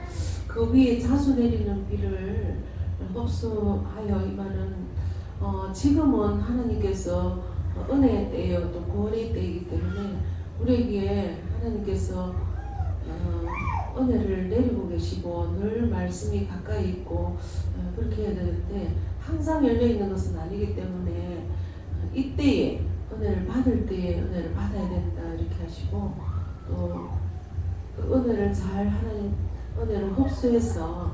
그 위에 자주 내리는 비를 흡수하여 이만은 지금은 하나님께서 은혜의 때요 또 구원의 때이기 때문에 우리에게 하나님께서 은혜를 내리고 계시고 늘 말씀이 가까이 있고 그렇게 해야 되는데 항상 열려있는 것은 아니기 때문에 이때에 은혜를 받을 때에 은혜를 받아야 된다 이렇게 하시고 또 그 은혜를 잘 하나님 은혜를 흡수해서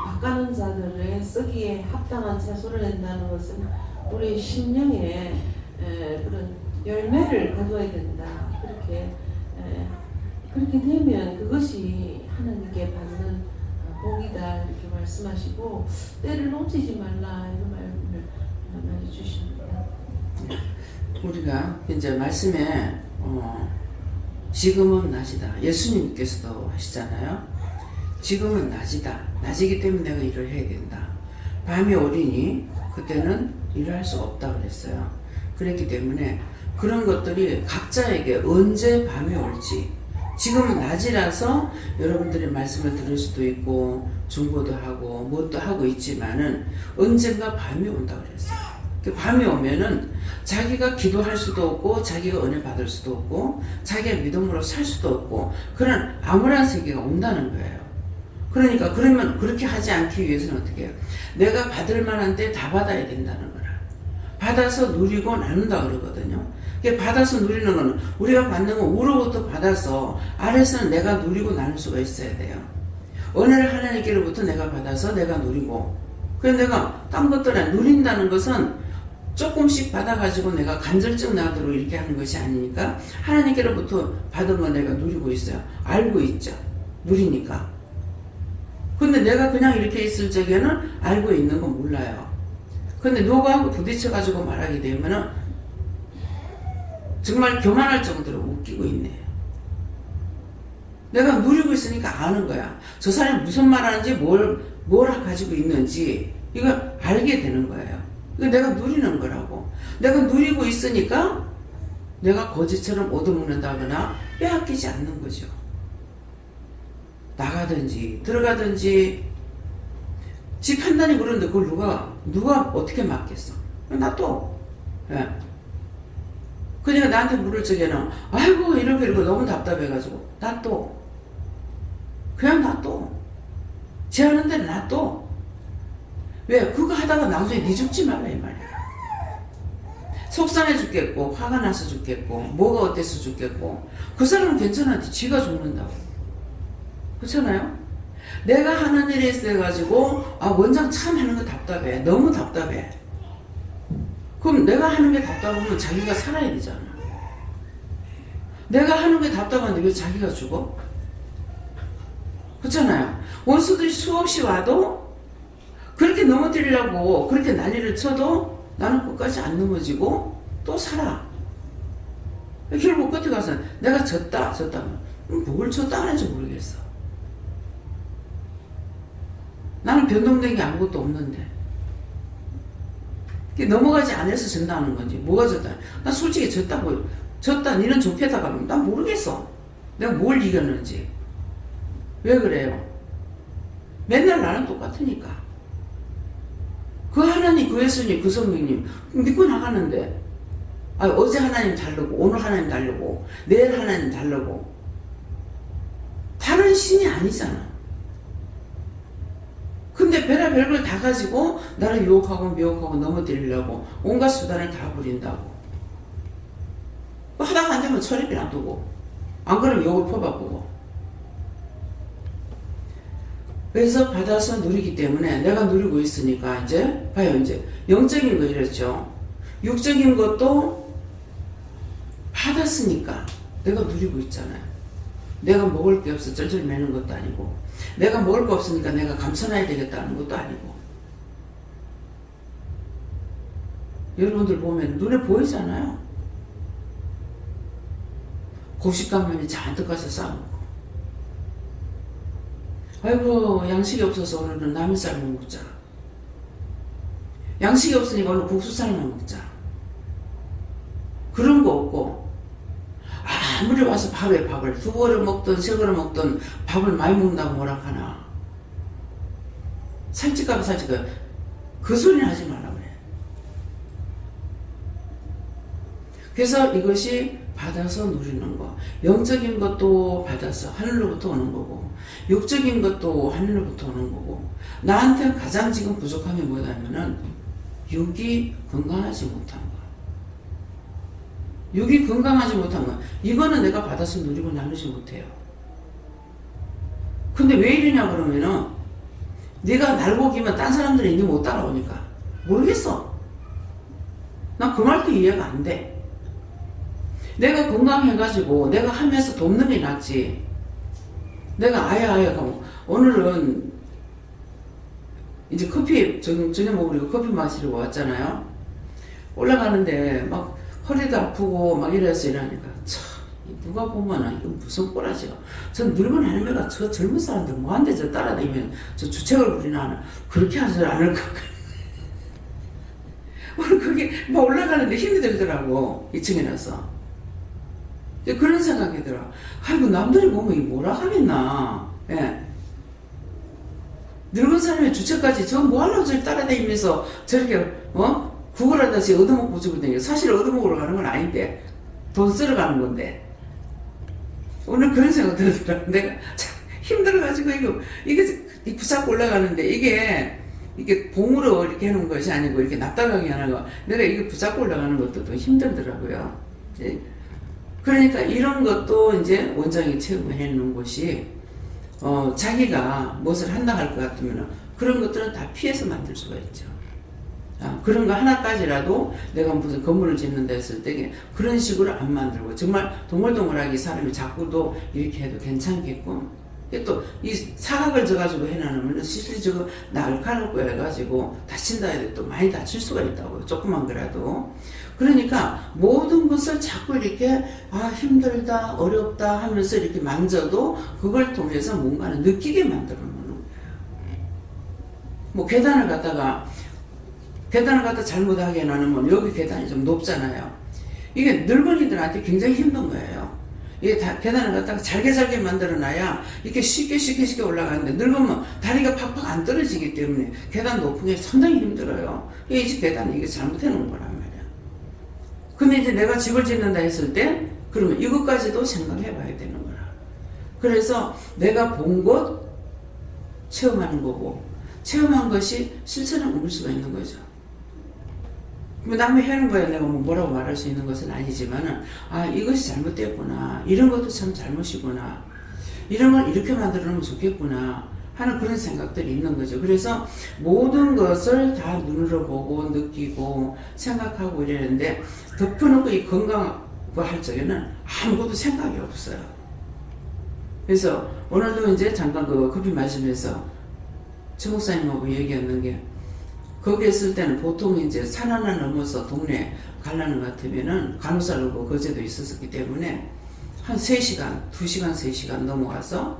바꾸는 자들의 쓰기에 합당한 채소를 낸다는 것은 우리 심령에 그런 열매를 가져야 된다. 그렇게 되면 그것이 하나님께 받는 복이다 이렇게 말씀하시고 때를 놓치지 말라 이런 말을 많이 주십니다. 우리가 이제 말씀에 지금은 낮이다. 예수님께서도 하시잖아요. 지금은 낮이다. 낮이기 때문에 내가 일을 해야 된다. 밤이 오리니 그때는 일을 할 수가 없다 그랬어요. 그랬기 때문에 그런 것들이 각자에게 언제 밤이 올지 지금은 낮이라서 여러분들의 말씀을 들을 수도 있고 중보도 하고 뭣도 하고 있지만은 언젠가 밤이 온다 그랬어요. 밤이 오면은 자기가 기도할 수도 없고 자기가 은혜 받을 수도 없고 자기가 믿음으로 살 수도 없고 그런 암울한 세계가 온다는 거예요. 그러니까 그러면 그렇게 하지 않기 위해서는 어떻게 해요? 내가 받을 만한데 다 받아야 된다는 거라. 받아서 누리고 나눈다 그러거든요. 받아서 누리는 거는 우리가 받는 건 우로부터 받아서 아래서는 내가 누리고 나눌 수가 있어야 돼요. 은혜를 하나님께로부터 내가 받아서 내가 누리고 그래서 내가 딴 것들에 누린다는 것은 조금씩 받아가지고 내가 간절증 나도록 이렇게 하는 것이 아니니까 하나님께로부터 받은 거 내가 누리고 있어요. 알고 있죠. 누리니까. 근데 내가 그냥 이렇게 있을 적에는 알고 있는 건 몰라요. 근데 누구하고 부딪혀가지고 말하게 되면은 정말 교만할 정도로 웃기고 있네. 내가 누리고 있으니까 아는 거야. 저 사람이 무슨 말 하는지 뭘 가지고 있는지 이걸 알게 되는 거예요. 이거 내가 누리는 거라고. 내가 누리고 있으니까 내가 거지처럼 얻어먹는다거나 빼앗기지 않는 거죠. 나가든지 들어가든지 지 판단이 그런데 그걸 누가 어떻게 맡겠어? 놔둬. 예. 그러니까 나한테 물을 적에는 아이고 이러고 너무 답답해가지고 놔둬. 그냥 놔둬. 제하는 데는 놔둬. 왜? 그거 하다가 나중에 니 죽지 말라 이 말이야. 속상해 죽겠고 화가 나서 죽겠고 뭐가 어때서 죽겠고 그 사람은 괜찮은데 지가 죽는다고. 그렇잖아요? 내가 하는 일에 있어가지고 원장 참 하는 거 답답해. 너무 답답해. 그럼 내가 하는 게 답답하면 자기가 살아야 되잖아. 내가 하는 게 답답한데 왜 자기가 죽어? 그렇잖아요. 원수들이 수없이 와도 그렇게 넘어뜨리려고 그렇게 난리를 쳐도 나는 끝까지 안 넘어지고 또 살아. 결국 끝에 가서 내가 졌다. 뭘 졌다 하는지 모르겠어. 나는 변동된 게 아무것도 없는데. 넘어가지 않아서 진다는 건지 뭐가 졌다. 나 솔직히 졌다 니는 좁혀다 가면 난 모르겠어. 내가 뭘 이겼는지. 왜 그래요? 맨날 나는 똑같으니까. 그 하나님, 그 예수님, 그 성령님 믿고 나가는데 어제 하나님 다르고 오늘 하나님 다르고 내일 하나님 다르고 다른 신이 아니잖아. 근데 별의별 걸 다 가지고 나를 유혹하고 미혹하고 넘어뜨리려고 온갖 수단을 다 부린다고. 하다가 안 되면 철입이 놔두고 안 그러면 욕을 퍼바꾸고. 그래서 받아서 누리기 때문에 내가 누리고 있으니까 이제 봐요. 이제 영적인 거 이랬죠. 육적인 것도 받았으니까 내가 누리고 있잖아요. 내가 먹을 게 없어 쩔쩔 매는 것도 아니고 내가 먹을 거 없으니까 내가 감춰놔야 되겠다는 것도 아니고. 여러분들 보면 눈에 보이잖아요. 고식감면이 잔뜩 가서 싸먹고 아이고 양식이 없어서 오늘은 라면 삶아 먹자. 양식이 없으니까 오늘 국수 삶아 먹자. 그런 거 없고 아무리 와서 밥을 두 그릇 먹든 세 그릇 먹든 밥을 많이 먹는다고 뭐라 하나. 살찔까봐 그 소리는 하지 말라 그래. 그래서 이것이 받아서 누리는 거. 영적인 것도 받아서 하늘로부터 오는 거고 육적인 것도 하늘로부터 오는 거고. 나한테 가장 지금 부족함이 뭐냐면은 육이 건강하지 못한 거. 육이 건강하지 못한 거. 이거는 내가 받아서 누리고 나누지 못해요. 근데 왜 이러냐 그러면은 네가 날고기면 딴 사람들이 네 못 따라오니까. 모르겠어. 난 그 말도 이해가 안 돼. 내가 건강해가지고 내가 하면서 돕는 게 낫지. 내가 아예 가고 오늘은 이제 커피 저녁 먹으려고 커피 마시려고 왔잖아요. 올라가는데 막 허리도 아프고 막 이래서 이러니까 참 누가 보면은 이거 무슨 꼴하지요. 저 늙은 할매가 저 젊은 사람들 뭐한데 저 따라다니면 저 주책을 부리나 그렇게 하지 않을까. 오늘 그게 막 올라가는데 힘이 들더라고. 2층이라서. 그런 생각이 들어. 아이고 남들이 보면 이게 뭐라 하겠나. 예. 늙은 사람의 주체까지 저 뭐하려고 저를 따라다니면서 저렇게 구걸하다시 얻어먹고 죽을 때 사실 얻어먹으러 가는 건 아닌데 돈 쓰러 가는 건데. 오늘 그런 생각 들더라고. 내가 참 힘들어가지고 이게 붙잡고 올라가는데 이게 봉으로 이렇게 해놓은 것이 아니고 이렇게 납작하게 하는 거. 내가 이게 붙잡고 올라가는 것도 또 힘들더라고요. 이제 그러니까 이런 것도 이제 원장이 체험을 해놓은 곳이 자기가 무엇을 한다 할 것 같으면 그런 것들은 다 피해서 만들 수가 있죠. 그런 거 하나까지라도 내가 무슨 건물을 짓는다 했을 때 그런 식으로 안 만들고 정말 동글동글하게 사람이 자꾸도 이렇게 해도 괜찮겠고 또 이 사각을 져가지고 해놔놓으면 실제 저거 날카롭고 해가지고 다친다 해도 또 많이 다칠 수가 있다고요. 조그만 거라도. 그러니까 모든 것을 자꾸 이렇게 힘들다 어렵다 하면서 이렇게 만져도 그걸 통해서 뭔가를 느끼게 만들어 놓는 거예요. 뭐 계단을 갖다 잘못하게 해놓으면 여기 계단이 좀 높잖아요. 이게 늙은이들한테 굉장히 힘든 거예요. 이게 계단을 갖다가 잘게 만들어놔야 이렇게 쉽게 올라가는데 늙으면 다리가 팍팍 안 떨어지기 때문에 계단 높은 게 상당히 힘들어요. 이 집 계단은 이게 잘못해 놓은 거란 말이야. 근데 이제 내가 집을 짓는다 했을 때 그러면 이것까지도 생각해 봐야 되는 거라. 그래서 내가 본 것 체험하는 거고 체험한 것이 실천을 옮길 수가 있는 거죠. 남이 해는 거에 내가 뭐라고 말할 수 있는 것은 아니지만은 이것이 잘못됐구나. 이런 것도 참 잘못이구나. 이런 걸 이렇게 만들어 놓으면 좋겠구나 하는 그런 생각들이 있는 거죠. 그래서 모든 것을 다 눈으로 보고 느끼고 생각하고 이러는데 덮어놓고 이 건강과 할 적에는 아무것도 생각이 없어요. 그래서 오늘도 이제 잠깐 그 커피 마시면서 최 목사님하고 얘기했는 게 거기 있을 때는 보통 이제 산 하나 넘어서 동네 가려는 것 같으면은 간호사를 뭐 거제도 있었기 때문에 한 3시간, 2시간, 3시간 넘어가서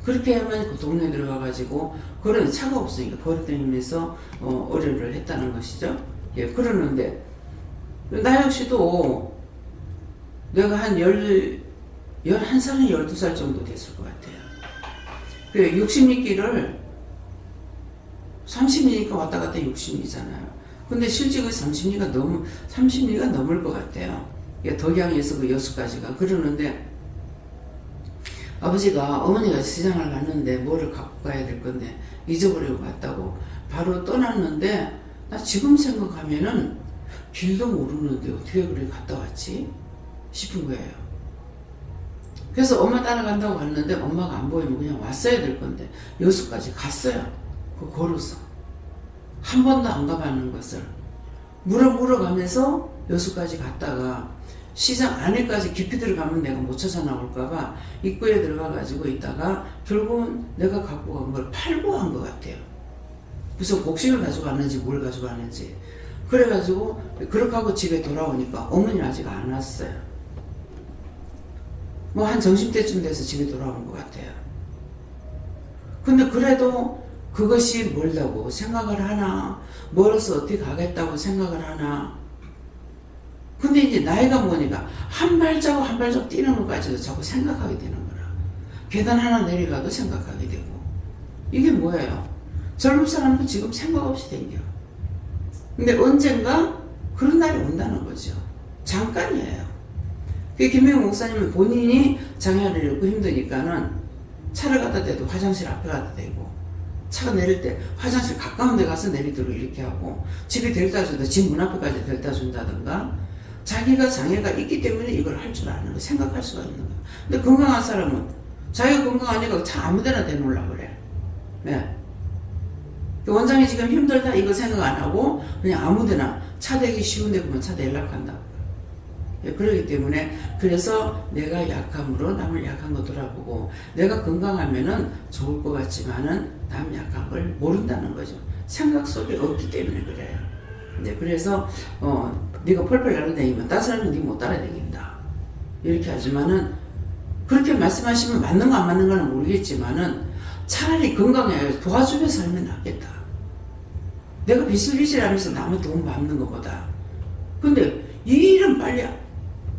그렇게 하면 그 동네에 들어가가지고 그런 차가 없으니까 걸어다니면서 의뢰를 했다는 것이죠. 예, 그러는데 나 역시도 내가 한 11살이나 12살 정도 됐을 것 같아요. 그 60리길을 30리니까 왔다 갔다 60리잖아요. 근데 실제 그 30리가 넘을 것 같아요. 덕양에서 그 여수까지가. 그러는데 아버지가 어머니가 시장을 갔는데 뭐를 갖고 가야 될 건데 잊어버리고 갔다고 바로 떠났는데 나 지금 생각하면은 길도 모르는데 어떻게 그래 갔다 왔지 싶은 거예요. 그래서 엄마 따라간다고 갔는데 엄마가 안 보이면 그냥 왔어야 될 건데 여수까지 갔어요. 그 걸어서 한 번도 안 가봤는 것을 물어가면서 여수까지 갔다가 시장 안에까지 깊이 들어가면 내가 못 찾아 나올까봐 입구에 들어가가지고 있다가 결국은 내가 갖고 간 걸 팔고 한 것 같아요. 무슨 곡식을 가져갔는지 뭘 가져갔는지. 그래가지고 그렇게 하고 집에 돌아오니까 어머니는 아직 안 왔어요. 뭐 한 점심때쯤 돼서 집에 돌아온 것 같아요. 근데 그래도 그것이 멀다고 생각을 하나, 멀어서 어떻게 가겠다고 생각을 하나. 근데 이제 나이가 먹으니까 한 발자국 한 발자국 뛰는 것까지도 자꾸 생각하게 되는 거라. 계단 하나 내려가도 생각하게 되고. 이게 뭐예요? 젊은 사람은 지금 생각 없이 댕겨. 근데 언젠가 그런 날이 온다는 거죠. 잠깐이에요. 김명훈 목사님은 본인이 장애를 잃고 힘드니까는 차를 갖다 대도 화장실 앞에 갖다 대고 차가 내릴 때 화장실 가까운 데 가서 내리도록 이렇게 하고 집에 데려다 준다. 집 문 앞에까지 데려다 준다든가 자기가 장애가 있기 때문에 이걸 할 줄 아는 거 생각할 수가 있는 거야. 근데 건강한 사람은 자기가 건강하니까 차 아무데나 대놓으려고 그래. 네. 원장이 지금 힘들다 이거 생각 안 하고 그냥 아무데나 차 대기 쉬운데 보면 차 대려고 한다. 예, 그러기 때문에 그래서 내가 약함으로 남을 약한 거 돌아보고 내가 건강하면은 좋을 것 같지만은 남 약한 걸 모른다는 거죠. 생각 속에 없기 때문에 그래요. 네, 그래서 네가 펄펄 날아다니면 다른 사람은 네 못 따라다닌다 이렇게 하지만은 그렇게 말씀하시면 맞는 거 안 맞는 거는 모르겠지만은 차라리 건강해 도와주며 살면 낫겠다. 내가 비실비실하면서 남의 도움 받는 것보다. 근데 이 일은 빨리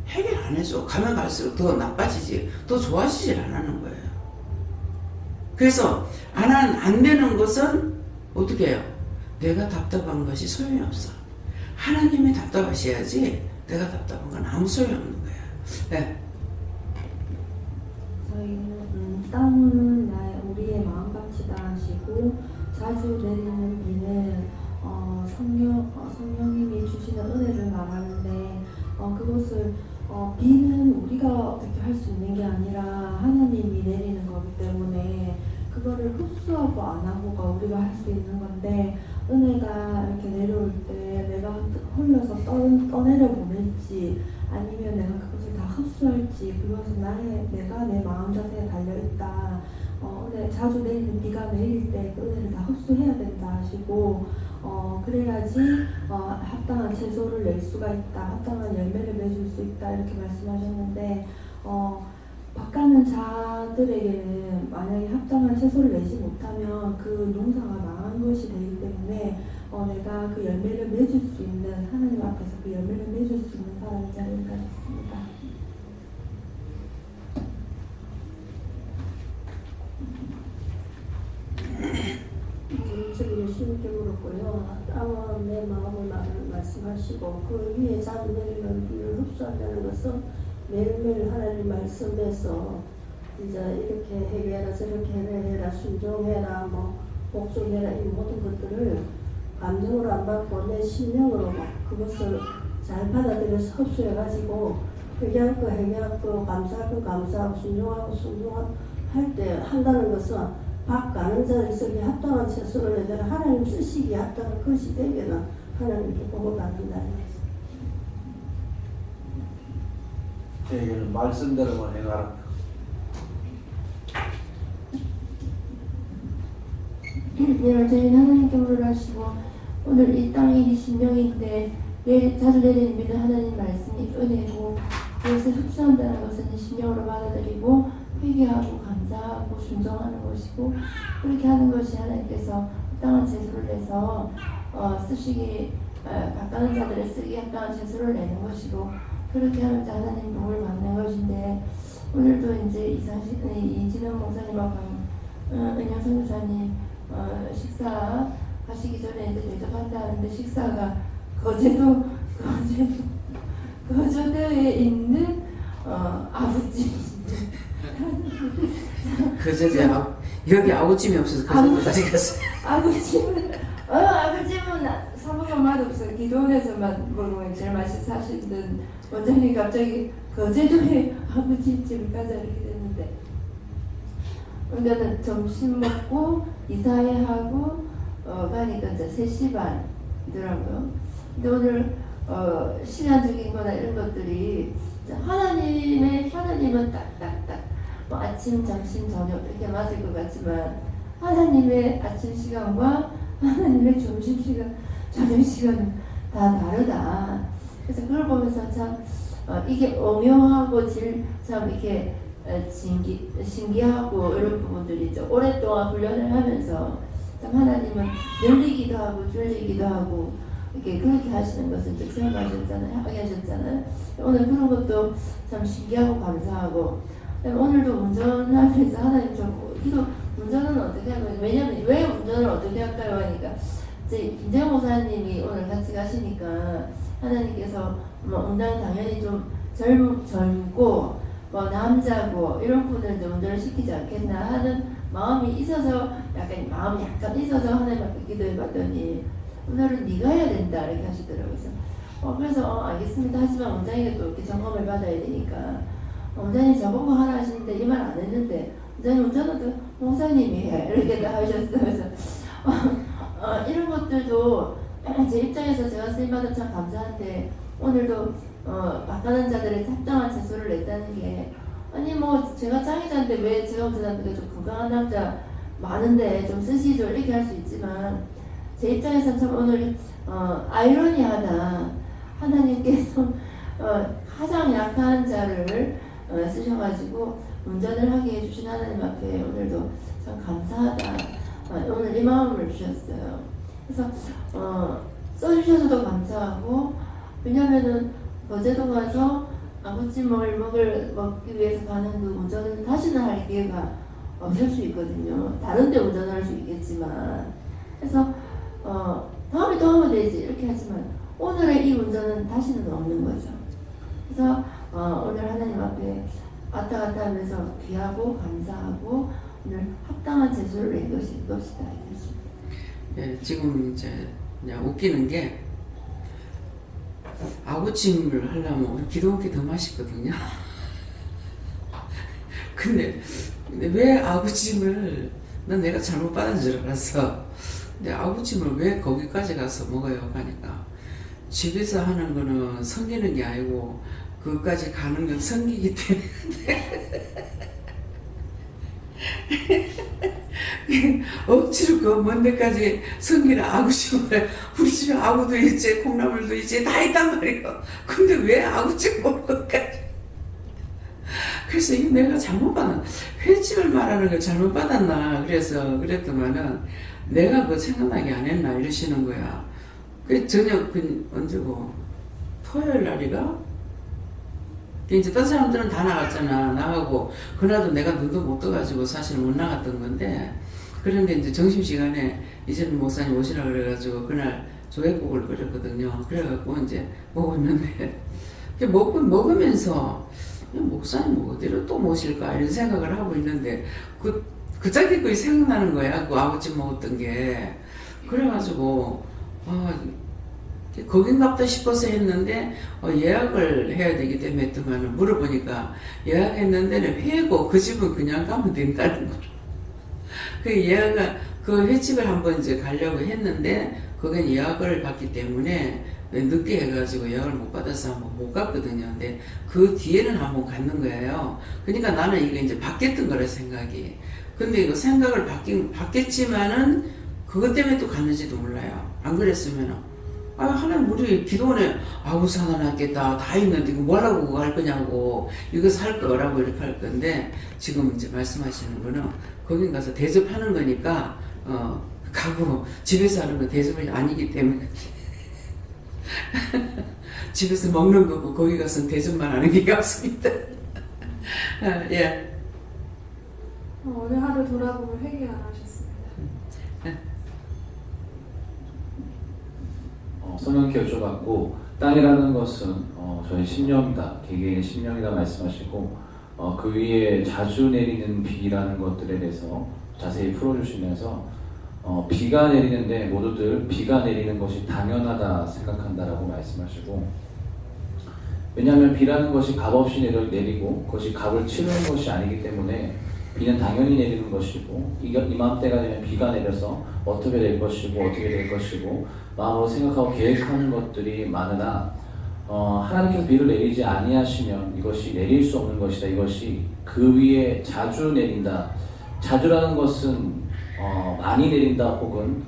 해결 안 해줘. 가면 갈수록 더 나빠지지 더 좋아지질 안 하는 거예요. 그래서 안 되는 것은 어떻게 해요? 내가 답답한 것이 소용이 없어. 하나님이 답답하셔야지 내가 답답한 건 아무 소용이 없는 거야. 네. 저희는 땅은 우리의 마음같이다 하시고 자주 내리는 비는 성령님이 주시는 은혜를 말하는데 그것을 비는 우리가 어떻게 할 수 있는 게 아니라 하나님이 내리는 거기 때문에 그거를 흡수하고 안 하고가 우리가 할 수 있는 건데 은혜가 이렇게 내려올 때 내가 흘러서 떠내려 보낼지 아니면 내가 그것을 다 흡수할지 그것은 내가 내 마음 자세에 달려있다. 자주 내리는 비가 내릴 때 그 은혜를 다 흡수해야 된다 하시고 그래야지 합당한 채소를 낼 수가 있다. 합당한 열매를 맺을 수 있다. 이렇게 말씀하셨는데 밭가는 자들에게는 만약에 합당한 채소를 내지 못하면 그 농사가 망한 것이 되기 때문에 내가 그 열매를 맺을 수 있는 하나님 앞에서 그 열매를 맺을 수 있는 사람이 되어야 되겠습니다. 주님 예수님께 물었고요. 땅은 내 마음을 말씀하시고 그 위에 자주 내리는 비를 흡수한다는 것은 매일매일 하나님 말씀에서 이제 이렇게 해라 저렇게 해라 순종해라 뭐 복종해라 이 모든 것들을 감정으로 안 받고 내 심령으로 그것을 잘 받아들여서 흡수해가지고 회개할 거 회개하고 감사할 거 감사하고 순종하고 순종할 때 한다는 것은 밭 가는 자에게 합당한 채소를 내더라 하나님 쓰시기에 합당한 것이 되면은 하나님께 복을 받는다. 저에게는 말씀대로만 행하라. 이런 저희 하나님께 물으라시고 오늘 이 땅이 신령인데 자주 내리는 믿는 하나님 말씀이 은혜고 그것을 흡수한다는 것은 신령으로 받아들이고 회개하고 감사하고 순종하는 것이고 그렇게 하는 것이 하나님께서 합당한 제수를 내서 쓰시기 바꾸는 자들을 쓰기 합당한 제수를 내는 것이고 그렇게 하면서 하나님 복을 받는 것인데 오늘도 이제 이진원 목사님과 은영 선교사님 식사 하시기 전에 이제 대접한다는데 식사가 거제도에 있는 아버지 거제도에 여기 아구찜이 없어서 거제도까지 갔어. 아버지는 사모가 맛없어 기도원에서만 먹으면 제일 맛있어 하시던 원장님 갑자기 거제도에 아버지집을 가자 이렇게 됐는데 우리는 점심 먹고 이사회 하고 가니까 이제 3시 반이더라고요. 근데 오늘 시간적인 거나 이런 것들이 하나님은 딱딱딱 뭐 아침, 점심, 저녁 이렇게 맞을 것 같지만 하나님의 아침 시간과 하나님의 점심 시간, 저녁 시간은 다 다르다. 그래서 그걸 보면서 참 이게 오묘하고 참 이렇게 신기하고 이런 부분들이 있죠. 오랫동안 훈련을 하면서 참 하나님은 늘리기도 하고 줄이기도 하고 이렇게 그렇게 하시는 것을 또 체험하셨잖아요. 하게 하셨잖아요. 오늘 그런 것도 참 신기하고 감사하고 오늘도 운전하면서 하나님 기도 운전은 어떻게 할 거예요? 왜냐면 왜 운전을 어떻게 할까요? 하니까 이제 김재영 목사님이 오늘 같이 가시니까 하나님께서 뭐 운전 당연히 좀 젊고 뭐 남자고 이런 분을 운전을 시키지 않겠나 하는 마음이 있어서 마음이 약간 있어서 하나님 앞에 기도해 봤더니 오늘은 네가 해야 된다 이렇게 하시더라고요. 그래서 알겠습니다 하지만 원장님이 또 이렇게 점검을 받아야 되니까 원장님 저보고 하라 하시는데 이 말 안 했는데 원장님 운전은 또 목사님이 해 이렇게 다 하셨어요. 그래서 이런 것들도 제 입장에서 제가 쓰임받아 참 감사한데 오늘도 바꾸는 자들의 합당한 제소를 냈다는 게 아니 뭐 제가 장애자인데 왜 제가 운전하는데 좀 건강한 남자 많은데 좀 쓰시죠 이렇게 할 수 있지만 제 입장에서 참 오늘 아이러니하다. 하나님께서 가장 약한 자를 쓰셔가지고 운전을 하게 해주신 하나님 앞에 오늘도 참 감사하다. 오늘 이 마음을 주셨어요. 그래서 써주셔서도 감사하고 왜냐면은 거제도 가서 아구찜을 먹기 위해서 가는 그 운전을 다시는 할 기회가 없을 수 있거든요. 다른 데 운전할 수 있겠지만 그래서 다음에 또 하면 되지 이렇게 하지만 오늘의 이 운전은 다시는 없는 거죠. 그래서 오늘 하나님 앞에 왔다 갔다 하면서 귀하고 감사하고 오늘 합당한 제수를 낸 것이다. 네, 지금 이제 그냥 웃기는 게 아구찜을 하려면 우리 기도원께 더 맛있거든요. 근데 왜 아구찜을 난 내가 잘못 받은 줄 알았어. 근데 아구찜을 왜 거기까지 가서 먹어요? 하니까 집에서 하는 거는 섬기는 게 아니고 그것까지 가는 건 섬기기 때문에 억지로 그 먼 데까지 섬기는 아구찜을 우리 집에 아구도 있지 콩나물도 있지 다 있단 말이에요. 근데 왜 아구찜 먹을 것까지 그래서 이거 내가 잘못 받았나 횟집을 말하는 걸 잘못 받았나 그래서 그랬더만은 내가 그거 생각나게 안 했나 이러시는 거야. 그 저녁 언제고 토요일 날이가 이제 딴 사람들은 다 나갔잖아. 나가고 그날도 내가 눈도 못 떠가지고 사실 못 나갔던 건데 그런데 이제 점심시간에 이재는 목사님 오시라 그래가지고 그날 조회국을 끓였거든요. 그래갖고 이제 먹었는데 먹으면서 목사님 어디로 또 모실까 이런 생각을 하고 있는데 그자기 그게 생각나는 거야. 그 아구찜 먹었던 게. 그래가지고 거긴갑다 싶어서 했는데 예약을 해야 되기 때문에 했더만 물어보니까 예약했는 데는 회고 그 집은 그냥 가면 된다는 거로. 그 그 횟집을 한번 이제 가려고 했는데 거긴 예약을 받기 때문에 늦게 해가지고 예약을 못 받아서 한번 못 갔거든요. 근데 그 뒤에는 한번 갔는 거예요. 그러니까 나는 이거 이제 바뀌었던 거라 생각이. 근데 이거 생각을 바뀌었지만은 그것 때문에 또 가는지도 몰라요. 안 그랬으면 하나님 우리 기도원에 아우사 하나 놨겠다 다 있는데 이거 뭐라고 그거 할 거냐고 이거 살 거라고 이렇게 할 건데 지금 이제 말씀하시는 거는 거기 가서 대접하는 거니까 가고 집에서 하는 거 대접이 아니기 때문에 집에서 먹는 거고 거기 가서 대접만 하는 게 같습니다. 예. 오늘 하루 돌아보면 회개 안 하셨습니다. 성령께 여쭤봤고 땅이라는 것은 저의 심령이다, 개개인의 심령이다 말씀하시고 그 위에 자주 내리는 비라는 것들에 대해서 자세히 풀어주시면서 비가 내리는데 모두들 비가 내리는 것이 당연하다 생각한다라고 말씀하시고, 왜냐하면 비라는 것이 값없이 내리고 그것이 값을 치르는 것이 아니기 때문에 비는 당연히 내리는 것이고 이맘때가 되면 비가 내려서 어떻게 될 것이고 마음으로 생각하고 계획하는 것들이 많으나 하나님께서 비를 내리지 아니하시면 이것이 내릴 수 없는 것이다. 이것이 그 위에 자주 내린다. 자주라는 것은 많이 내린다 혹은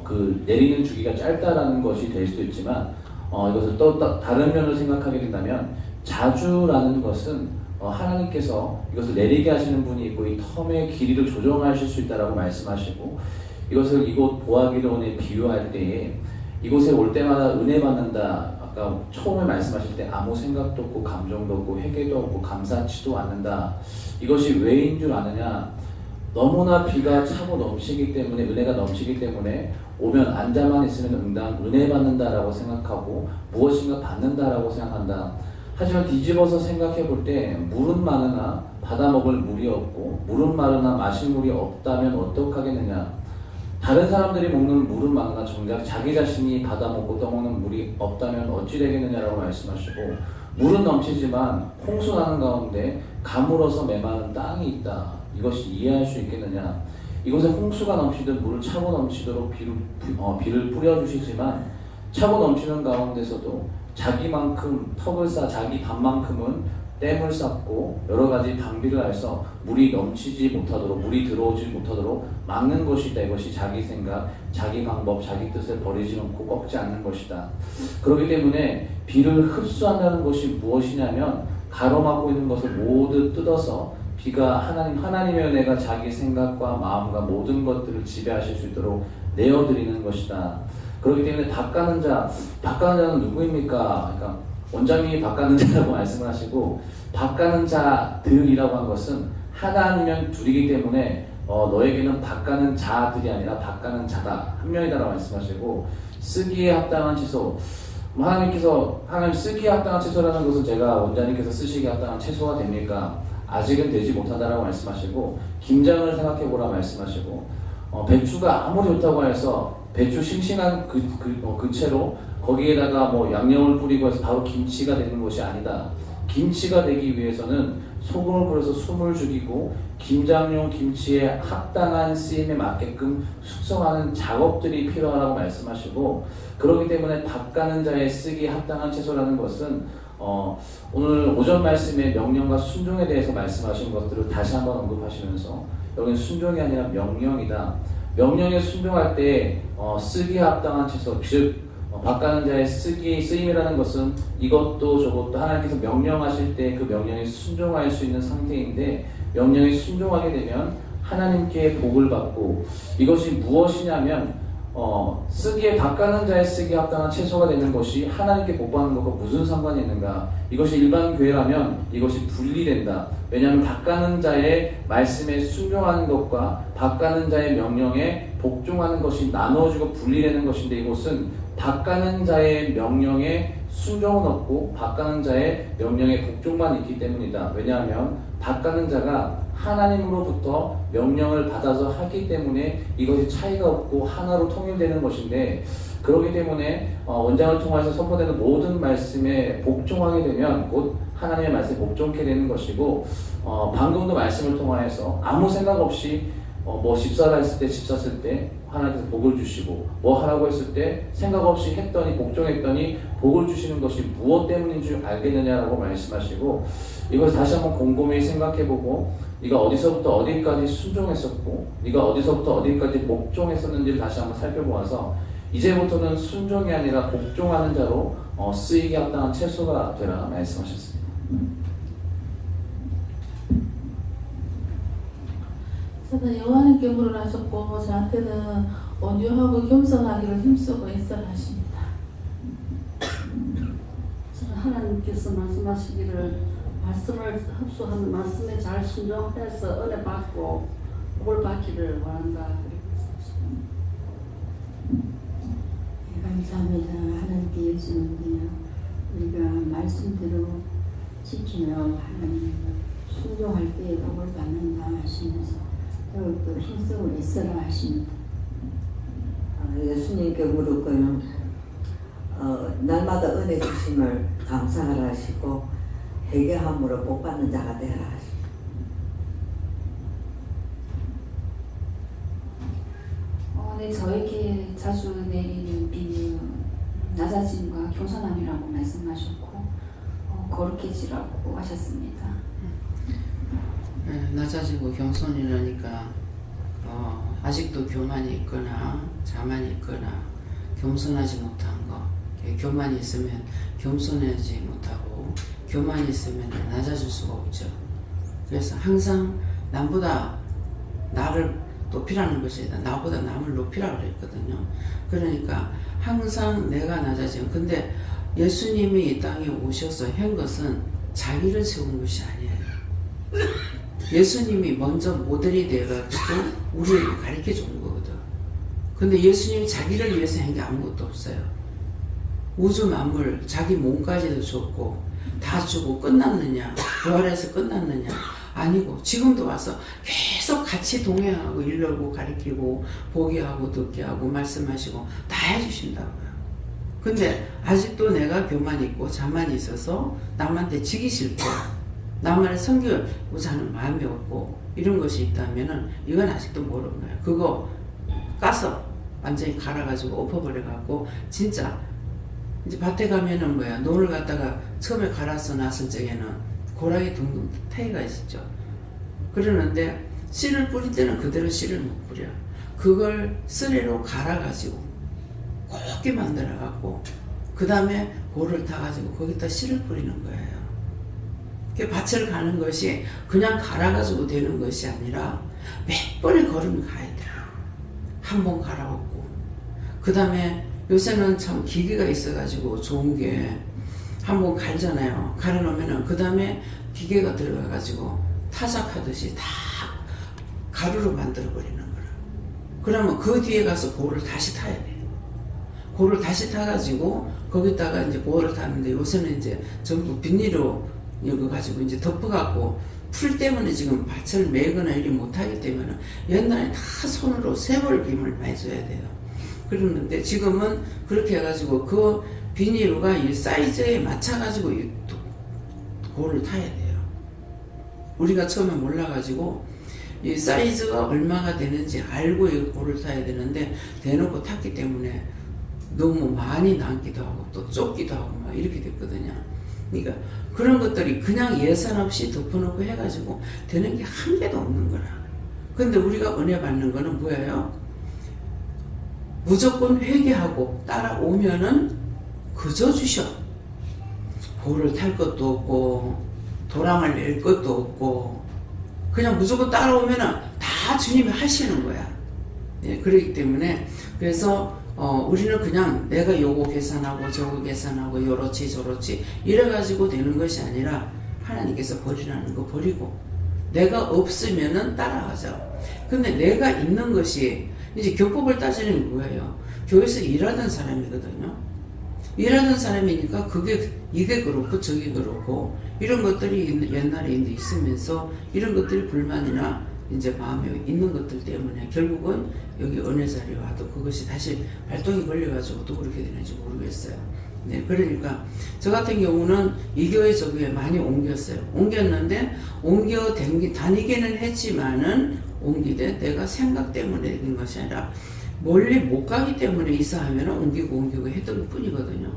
그 내리는 주기가 짧다라는 것이 될 수도 있지만 이것을 또 다른 면으로 생각하게 된다면 자주라는 것은 하나님께서 이것을 내리게 하시는 분이 있고 이 텀의 길이를 조정하실 수 있다라고 말씀하시고, 이것을 이곳 보아기론에 비유할 때에 이곳에 올 때마다 은혜 받는다. 아까 처음에 말씀하실 때 아무 생각도 없고 감정도 없고 회개도 없고 감사치도 않는다. 이것이 왜인 줄 아느냐? 너무나 비가 차고 넘치기 때문에, 은혜가 넘치기 때문에 오면 앉아만 있으면 응당 은혜 받는다라고 생각하고 무엇인가 받는다라고 생각한다. 하지만 뒤집어서 생각해 볼 때 물은 많으나 받아 먹을 물이 없고 물은 마르나 마실 물이 없다면 어떡하겠느냐. 다른 사람들이 먹는 물은 많으나 정작 자기 자신이 받아 먹고 떠먹는 물이 없다면 어찌 되겠느냐라고 말씀하시고, 물은 넘치지만 홍수 나는 가운데 가물어서 메마른 땅이 있다. 이것이 이해할 수 있겠느냐. 이곳에 홍수가 넘치듯 물을 차고 넘치도록 비를 뿌려주시지만 차고 넘치는 가운데서도 자기만큼 턱을 쌓아 자기 반만큼은 댐을 쌓고 여러 가지 방비를 해서 물이 넘치지 못하도록, 물이 들어오지 못하도록 막는 것이다. 이것이 자기 생각, 자기 방법, 자기 뜻을 버리지 않고 꺾지 않는 것이다. 그렇기 때문에 비를 흡수한다는 것이 무엇이냐면 가로막고 있는 것을 모두 뜯어서 비가 하나님의 은혜가 자기 생각과 마음과 모든 것들을 지배하실 수 있도록 내어드리는 것이다. 그렇기 때문에 밭가는 자는 누구입니까? 그러니까 원장님이 밭가는 자라고 말씀을 하시고, 밭가는 자들이라고 하는 것은 하나님은 둘이기 때문에 너에게는 밭가는 자들이 아니라 밭가는 자다, 한 명이다라고 말씀하시고, 쓰기에 합당한 채소, 하나님 쓰기에 합당한 채소라는 것은 제가 원장님께서 쓰시기에 합당한 채소가 됩니까? 아직은 되지 못한다라고 말씀하시고, 김장을 생각해보라 말씀하시고, 배추가 아무리 좋다고 해서 배추 싱싱한 그 채로 거기에다가 뭐 양념을 뿌리고 해서 바로 김치가 되는 것이 아니다. 김치가 되기 위해서는 소금을 뿌려서 숨을 죽이고 김장용 김치에 합당한 쓰임에 맞게끔 숙성하는 작업들이 필요하다고 말씀하시고, 그렇기 때문에 밭가는 자의 쓰기에 합당한 채소라는 것은 오늘 오전 말씀의 명령과 순종에 대해서 말씀하신 것들을 다시 한번 언급하시면서 여기는 순종이 아니라 명령이다. 명령에 순종할 때 쓰기에 합당한 채소, 즉 밭가는 자의 쓰임이라는 것은 이것도 저것도 하나님께서 명령하실 때 그 명령에 순종할 수 있는 상태인데, 명령에 순종하게 되면 하나님께 복을 받고, 이것이 무엇이냐면 쓰기에 밭가는 자의 쓰기에 합당한 채소가 되는 것이 하나님께 복받는 것과 무슨 상관이 있는가? 이것이 일반 교회라면 이것이 분리된다. 왜냐하면 밭가는 자의 말씀에 순종하는 것과 밭가는 자의 명령에 복종하는 것이 나누어지고 분리되는 것인데, 이곳은 밭가는 자의 명령에 순종은 없고 밭가는 자의 명령에 복종만 있기 때문이다. 왜냐하면 밭가는 자가 하나님으로부터 명령을 받아서 하기 때문에 이것이 차이가 없고 하나로 통일되는 것인데, 그렇기 때문에 원장을 통해서 선포되는 모든 말씀에 복종하게 되면 곧 하나님의 말씀에 복종케 되는 것이고, 방금도 말씀을 통하여서 아무 생각 없이 뭐 집사를 했을 때 집사 쓸 때 하나님께서 복을 주시고, 뭐 하라고 했을 때 생각 없이 했더니 복종했더니 복을 주시는 것이 무엇 때문인 줄 알겠느냐라고 말씀하시고, 이걸 다시 한번 곰곰이 생각해보고 네가 어디서부터 어디까지 순종했었고 네가 어디서부터 어디까지 복종했었는지를 다시 한번 살펴보아서 이제부터는 순종이 아니라 복종하는 자로 쓰이기 합당한 채소가 되라 말씀하셨습니다. 저는 여호와님께 물어나셨고 저한테는 온유하고 겸손하기를 힘쓰고 있어라 하십니다. 저는 하나님께서 말씀하시기를 말씀을 흡수하는 말씀에 잘 순종해서 은혜 받고 복을 받기를 원한다. 감사합니다. 하나님께 예수님께요. 우리가 말씀대로 지키며 하나님 순종할 때에 복을 받는다 하시면서 더욱더 힘쓰고 있어라 하십니다. 예수님께 물었고요. 날마다 은혜 주심을 감사하라 하시고 회개함으로 복받는 자가 되라 하십니다. 네, 저에게 자주 내리는 비는 낮아짐과 겸손함이라고 말씀하셨고 거룩해지라고 하셨습니다. 낮아지고 겸손이라니까 아직도 교만이 있거나 자만이 있거나 겸손하지 못한 거, 교만이 있으면 겸손하지 못하고 교만이 있으면 낮아질 수가 없죠. 그래서 항상 남보다 나를 높이라는 것이 아니라 나보다 남을 높이라고 그랬거든요. 그러니까 항상 내가 낮아지면, 근데 예수님이 이 땅에 오셔서 한 것은 자기를 세운 것이 아니에요. 예수님이 먼저 모델이 돼가지고 우리를 가르쳐 준 거거든. 근데 예수님이 자기를 위해서 한 게 아무것도 없어요. 우주 만물 자기 몸까지도 줬고 다 주고 끝났느냐, 부활해서 끝났느냐, 아니고 지금도 와서 계속 같이 동행하고 일러고 가르치고 보게 하고 듣게 하고 말씀하시고 다 해주신다고요. 근데 아직도 내가 교만이 있고 자만이 있어서 남한테 지기 싫고 나만의 섬기고자 하는 마음이 없고 이런 것이 있다면은 이건 아직도 모르는 거예요. 그거 까서 완전히 갈아가지고 엎어버려갖고 진짜 이제 밭에 가면은 뭐야, 논을 갖다가 처음에 갈아서 놨을 적에는 고라니 둥둥 타이가 있었죠. 그러는데 씨를 뿌릴 때는 그대로 씨를 못 뿌려. 그걸 쓰레로 갈아가지고 곱게 만들어갖고 그 다음에 고를 타가지고 거기다 씨를 뿌리는 거예요. 밭을 가는 것이 그냥 갈아가지고 되는 것이 아니라 몇 번의 걸음을 가야 돼요. 한 번 갈아엎고 그 다음에 요새는 참 기계가 있어가지고 좋은 게 한 번 갈잖아요. 갈아놓으면은 그 다음에 기계가 들어가가지고 타작하듯이 다 가루로 만들어버리는 거라. 그러면 그 뒤에 가서 고를 다시 타야 돼요. 고를 다시 타가지고 거기다가 이제 고를 타는데 요새는 이제 전부 비닐로 이거 가지고 이제 덮어갖고 풀 때문에 지금 밭을 매거나 이리 못하기 때문에 옛날에 다 손으로 세월 김을 많이 줘야 돼요. 그러는데 지금은 그렇게 해가지고 그 비닐가 이 사이즈에 맞춰가지고 이 고를 타야 돼요. 우리가 처음에 몰라가지고 이 사이즈가 얼마가 되는지 알고 이 고를 타야 되는데 대놓고 탔기 때문에 너무 많이 남기도 하고 또 좁기도 하고 막 이렇게 됐거든요. 그러니까 그런 것들이 그냥 예산 없이 덮어놓고 해가지고 되는 게 한 개도 없는 거라. 근데 우리가 은혜 받는 거는 뭐예요? 무조건 회개하고 따라오면은 그저 주셔. 고를 탈 것도 없고 도랑을 낼 것도 없고 그냥 무조건 따라오면은 다 주님이 하시는 거야. 예, 그렇기 때문에 그래서 우리는 그냥 내가 요거 계산하고 저거 계산하고 요렇지 저렇지 이래가지고 되는 것이 아니라 하나님께서 버리라는 거 버리고 내가 없으면은 따라가자. 근데 내가 있는 것이 이제 교법을 따지는 게 뭐예요? 교회에서 일하던 사람이거든요. 일하던 사람이니까 이게 그렇고 저게 그렇고 이런 것들이 옛날에 이제 있으면서 이런 것들이 불만이나 이제 마음에 있는 것들 때문에 결국은 여기 은혜 자리에 와도 그것이 다시 발동이 걸려가지고 또 그렇게 되는지 모르겠어요. 네, 그러니까 저 같은 경우는 이 교회 저 교회 많이 옮겼어요. 옮겼는데 다니기는 했지만은 옮기되 내가 생각 때문에 된 것이 아니라. 멀리 못 가기 때문에 이사하면 옮기고 했던 것 뿐이거든요.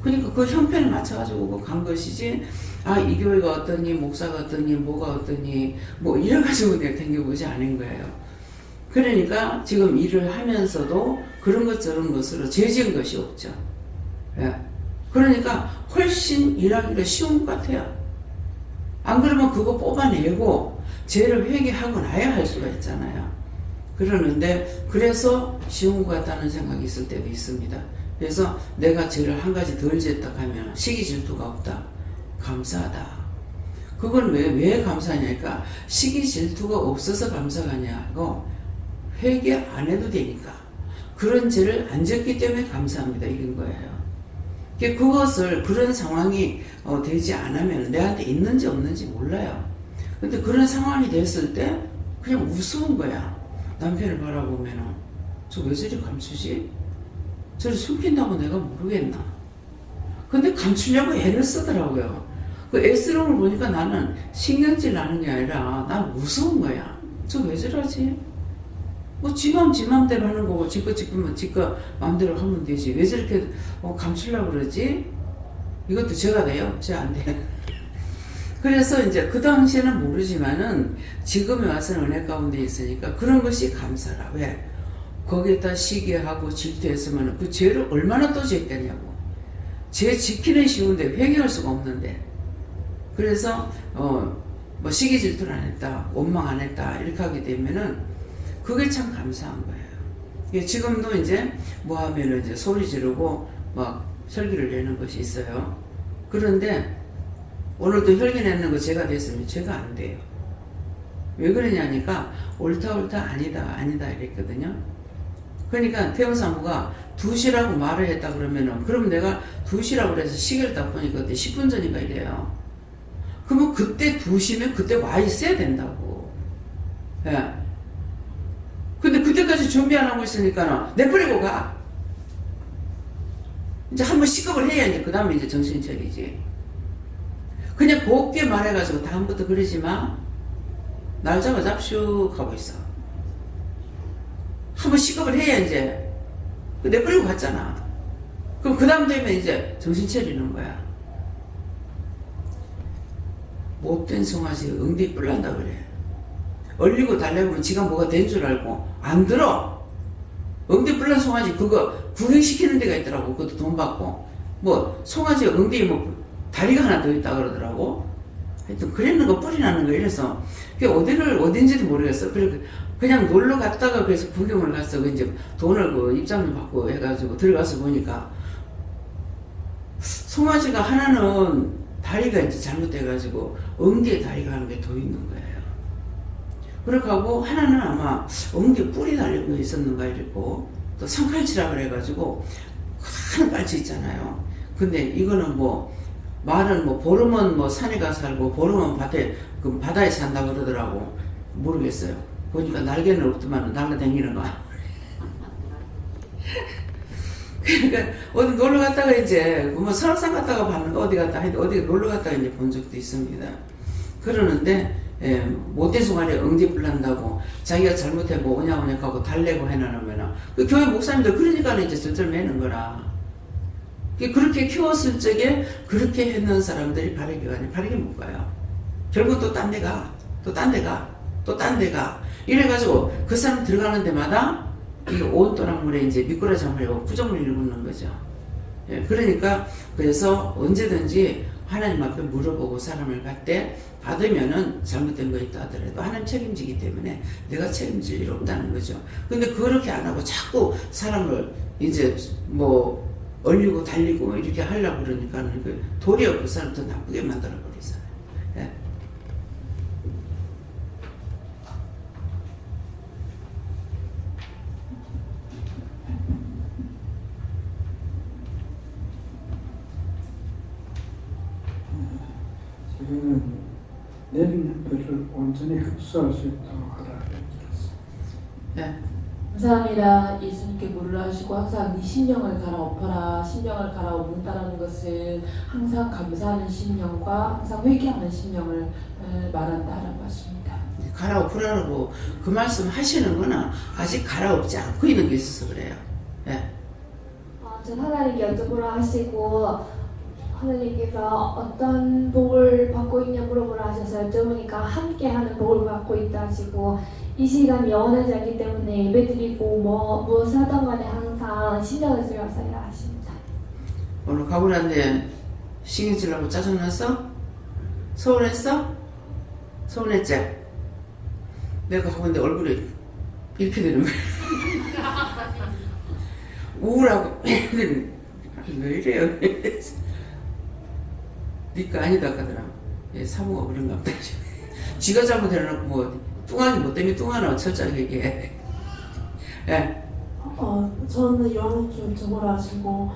그러니까 그 형편에 맞춰가지고 간 것이지, 아, 이 교회가 어떠니, 목사가 어떠니, 뭐가 어떠니, 뭐 이래가지고 내가 댕겨보지 않은 거예요. 그러니까 지금 일을 하면서도 그런 것 저런 것으로 죄지은 것이 없죠. 예. 그러니까 훨씬 일하기가 쉬운 것 같아요. 안 그러면 그거 뽑아내고 죄를 회개하고 나야 할 수가 있잖아요. 그러는데 그래서 쉬운 것 같다는 생각이 있을 때도 있습니다. 그래서 내가 죄를 한 가지 덜 지었다 하면 시기 질투가 없다. 감사하다. 그건 왜 감사하냐니까 시기 질투가 없어서 감사가 아니고 회개 안 해도 되니까 그런 죄를 안 졌기 때문에 감사합니다. 이런 거예요. 그것을 그런 상황이 되지 않으면 내한테 있는지 없는지 몰라요. 근데 그런 상황이 됐을 때 그냥 우스운 거야. 남편을 바라보면은 저 왜 저리 감추지? 저를 숨긴다고 내가 모르겠나? 근데 감추려고 애를 쓰더라고요. 그 애쓰는 걸 보니까 나는 신경질 나는 게 아니라 난 무서운 거야. 저 왜 저러지? 뭐 지 맘대로 하는 거고 지껏 맘대로 하면 되지. 왜 저렇게 감추려고 그러지? 이것도 죄가 돼요? 죄 안 돼요? 그래서 이제 그 당시에는 모르지만은 지금에 와서는 은혜 가운데 있으니까 그런 것이 감사라. 왜? 거기에다 시기하고 질투했으면 그 죄를 얼마나 또 짓겠냐고. 죄 지키는 쉬운데 회개할 수가 없는데. 그래서 뭐 시기 질투를 안 했다, 원망 안 했다 이렇게 하게 되면은 그게 참 감사한 거예요. 지금도 이제 뭐 하면은 이제 소리 지르고 막 혈기를 내는 것이 있어요. 그런데 오늘도 혈기 내는 거 제가 됐으면 제가 안 돼요. 왜 그러냐니까 옳다 아니다 이랬거든요. 그러니까 태영사무가 2시라고 말을 했다 그러면은 그럼 내가 2시라고 그래서 시계를 딱 보니까 그때 10분 전인가 이래요. 그러면 그때 2시면 그때 와 있어야 된다고. 예. 근데 그때까지 준비 안 하고 있으니까 내버리고 가. 이제 한번 시급을 해야 이제 그 다음에 이제 정신 차리지. 그냥 곱게 말해가지고 다음부터 그러지 마. 날 잡아 잡슈 하고 있어. 한번 시급을 해야 이제 내버리고 갔잖아. 그럼 그 다음 되면 이제 정신 차리는 거야. 못된 송아지 응디 뿔난다 그래. 얼리고 달래보면 지가 뭐가 된 줄 알고 안 들어. 응대 뿔난 송아지 그거 구경시키는 데가 있더라고. 그것도 돈 받고. 뭐 송아지 응대에 뭐 다리가 하나 더 있다 그러더라고. 하여튼 그랬는 거 뿌리 나는 거 이래서 그게 어딘지도 모르겠어. 그냥 놀러 갔다가 그래서 구경을 갔어. 이제 돈을 그 입장료 받고 해가지고 들어가서 보니까 송아지가 하나는 다리가 이제 잘못돼가지고 엉디에 다리가 하는 게 더 있는 거예요. 그렇게 하고 하나는 아마 엉디에 뿔이 달린 거 있었는가 이랬고 또 산칼치라 그래가지고 큰 깔치 있잖아요. 근데 이거는 뭐 말은 뭐 보름은 뭐 산에 가서 살고 보름은 바다에 산다 그러더라고. 모르겠어요. 보니까 날개는 없더만 날라다니는 거야. 그러니까 어디 놀러 갔다가 이제 뭐 설악산 갔다가 봤는가 어디 놀러 갔다가 이제 본 적도 있습니다. 그러는데 못된 송아리 엉디 불난다고 자기가 잘못하고 오냐오냐하고 달래고 해놔놓으면 그 교회 목사님들 그러니까 이제 절절 매는 거라. 그렇게 키웠을 적에 그렇게 했는 사람들이 바르게가 아니라 바르게 못 가요. 결국 또 딴 데 가, 또 딴 데 가, 또 딴 데 가. 이래가지고 그 사람 들어가는 데마다 이 온도랑물에 이제 미꾸라지 한 마리가 구정을 일구는 거죠. 예, 그러니까 그래서 언제든지 하나님 앞에 물어보고 사람을 갈 때 받으면은 잘못된 거 있다 하더라도 하나님 책임지기 때문에 내가 책임질 일 없다는 거죠. 근데 그렇게 안 하고 자꾸 사람을 이제 뭐 얼리고 달리고 이렇게 하려고 그러니까는 그 도리어 그 사람 더 나쁘게 만들어 버리잖아요. 예. 저희는 내리는 별을 온전히 흡수할 수 있도록 하라 그랬습니다. 네. 감사합니다. 예수님께 물을 하시고 항상 네 심령을 갈아엎어라. 심령을 갈아엎는다라는 것은 항상 감사하는 심령과 항상 회개하는 심령을 말한다라는 말씀입니다. 갈아엎으라고 그 말씀 하시는 거는 아직 갈아엎지 않고 있는 게 있어서 그래요. 예. 전 하나님께 여쭤보라 하시고 하나님께서 어떤 복을 받고 있냐 물어보라 하셔서 여쭤보니까 함께하는 복을 받고 있다 하시고 이 시간이 영원하지 않기 때문에 예배드리고 무엇을 하던 간에 항상 신경을 쓰여서 해야 하십니다. 오늘 가고 났는데 신경질나고 짜증났어? 서운했어? 서운했지? 내가 가고 있는데 얼굴이 이렇게 되는 거야. 우울하고 왜 이래요? 니가 아니다 하더라. 사모가 그런가 보다. 쥐가 잘못해놓고 뭐 뚱하니 뭐 때문에 뚱하나 철저하게 얘기해. 예. 저는 요한님께 여쭤보라 하시고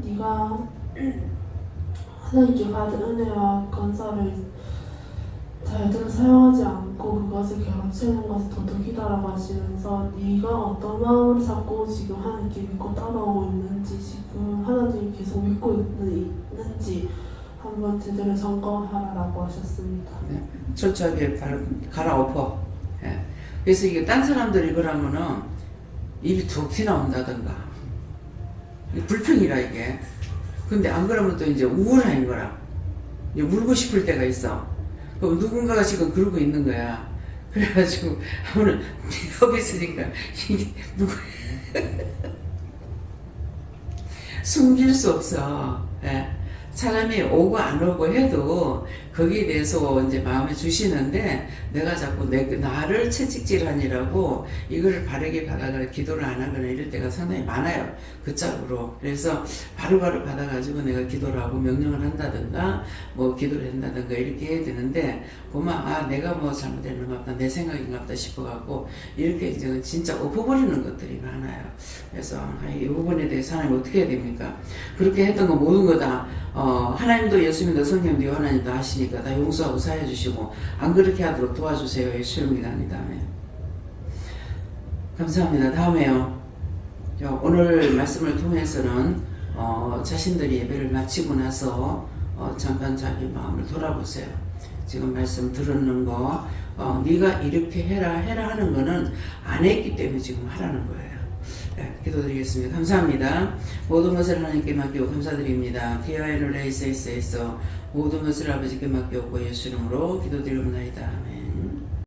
네가 하나님께 받은 은혜와 건설을 제대로 사용하지 않고 그것을 결혼치는 것을 도둑이다라고 하시면서 네가 어떤 마음을 잡고 지금 하나님께 믿고 따라오고 있는지 지금 하나님 계속 믿고 있는지 한번 제대로 점검하라고 하셨습니다. 네. 철저하게 갈아엎어. 예. 그래서 이게 딴 사람들이 그러면은 입이 툭 튀어나온다던가 불평이라 이게. 근데 안 그러면 또 이제 우울한 거라. 이제 울고 싶을 때가 있어. 그럼 누군가가 지금 그러고 있는 거야. 그래가지고 오늘 협이 있으니까 이게 누구 숨길 수 없어. 예. 사람이 오고 안 오고 해도 거기에 대해서 이제 마음에 주시는데 내가 자꾸 나를 채찍질하니라고 이거를 바르게 받아가 기도를 안 하거나 이럴 때가 상당히 많아요. 그 짝으로. 그래서 바로바로 받아가지고 내가 기도를 하고 명령을 한다든가 뭐 기도를 한다든가 이렇게 해야 되는데 보면 내가 뭐 잘못했는 것 같다 내 생각인가 보다 싶어갖고 이렇게 이제 진짜 엎어버리는 것들이 많아요. 그래서 이 부분에 대해서 하나님 어떻게 해야 됩니까? 그렇게 했던 거 모든 거다 하나님도 예수님도 성령도 하나님도 하시니까 다 용서하고 사해 주시고 안 그렇게 하도록 도와주세요. 예수님 기도합니다. 감사합니다. 다음에요. 오늘 말씀을 통해서는 자신들이 예배를 마치고 나서 잠깐 자기 마음을 돌아보세요. 지금 말씀 들었는 거 네가 이렇게 해라 하는 거는 안 했기 때문에 지금 하라는 거예요. 네, 기도드리겠습니다. 감사합니다. 모든 것을 하나님께 맡기고 감사드립니다. 디아이노 레이세이세이서 모든 것을 아버지께 맡기고 예수 이름으로 기도드리옵나이다. 아멘.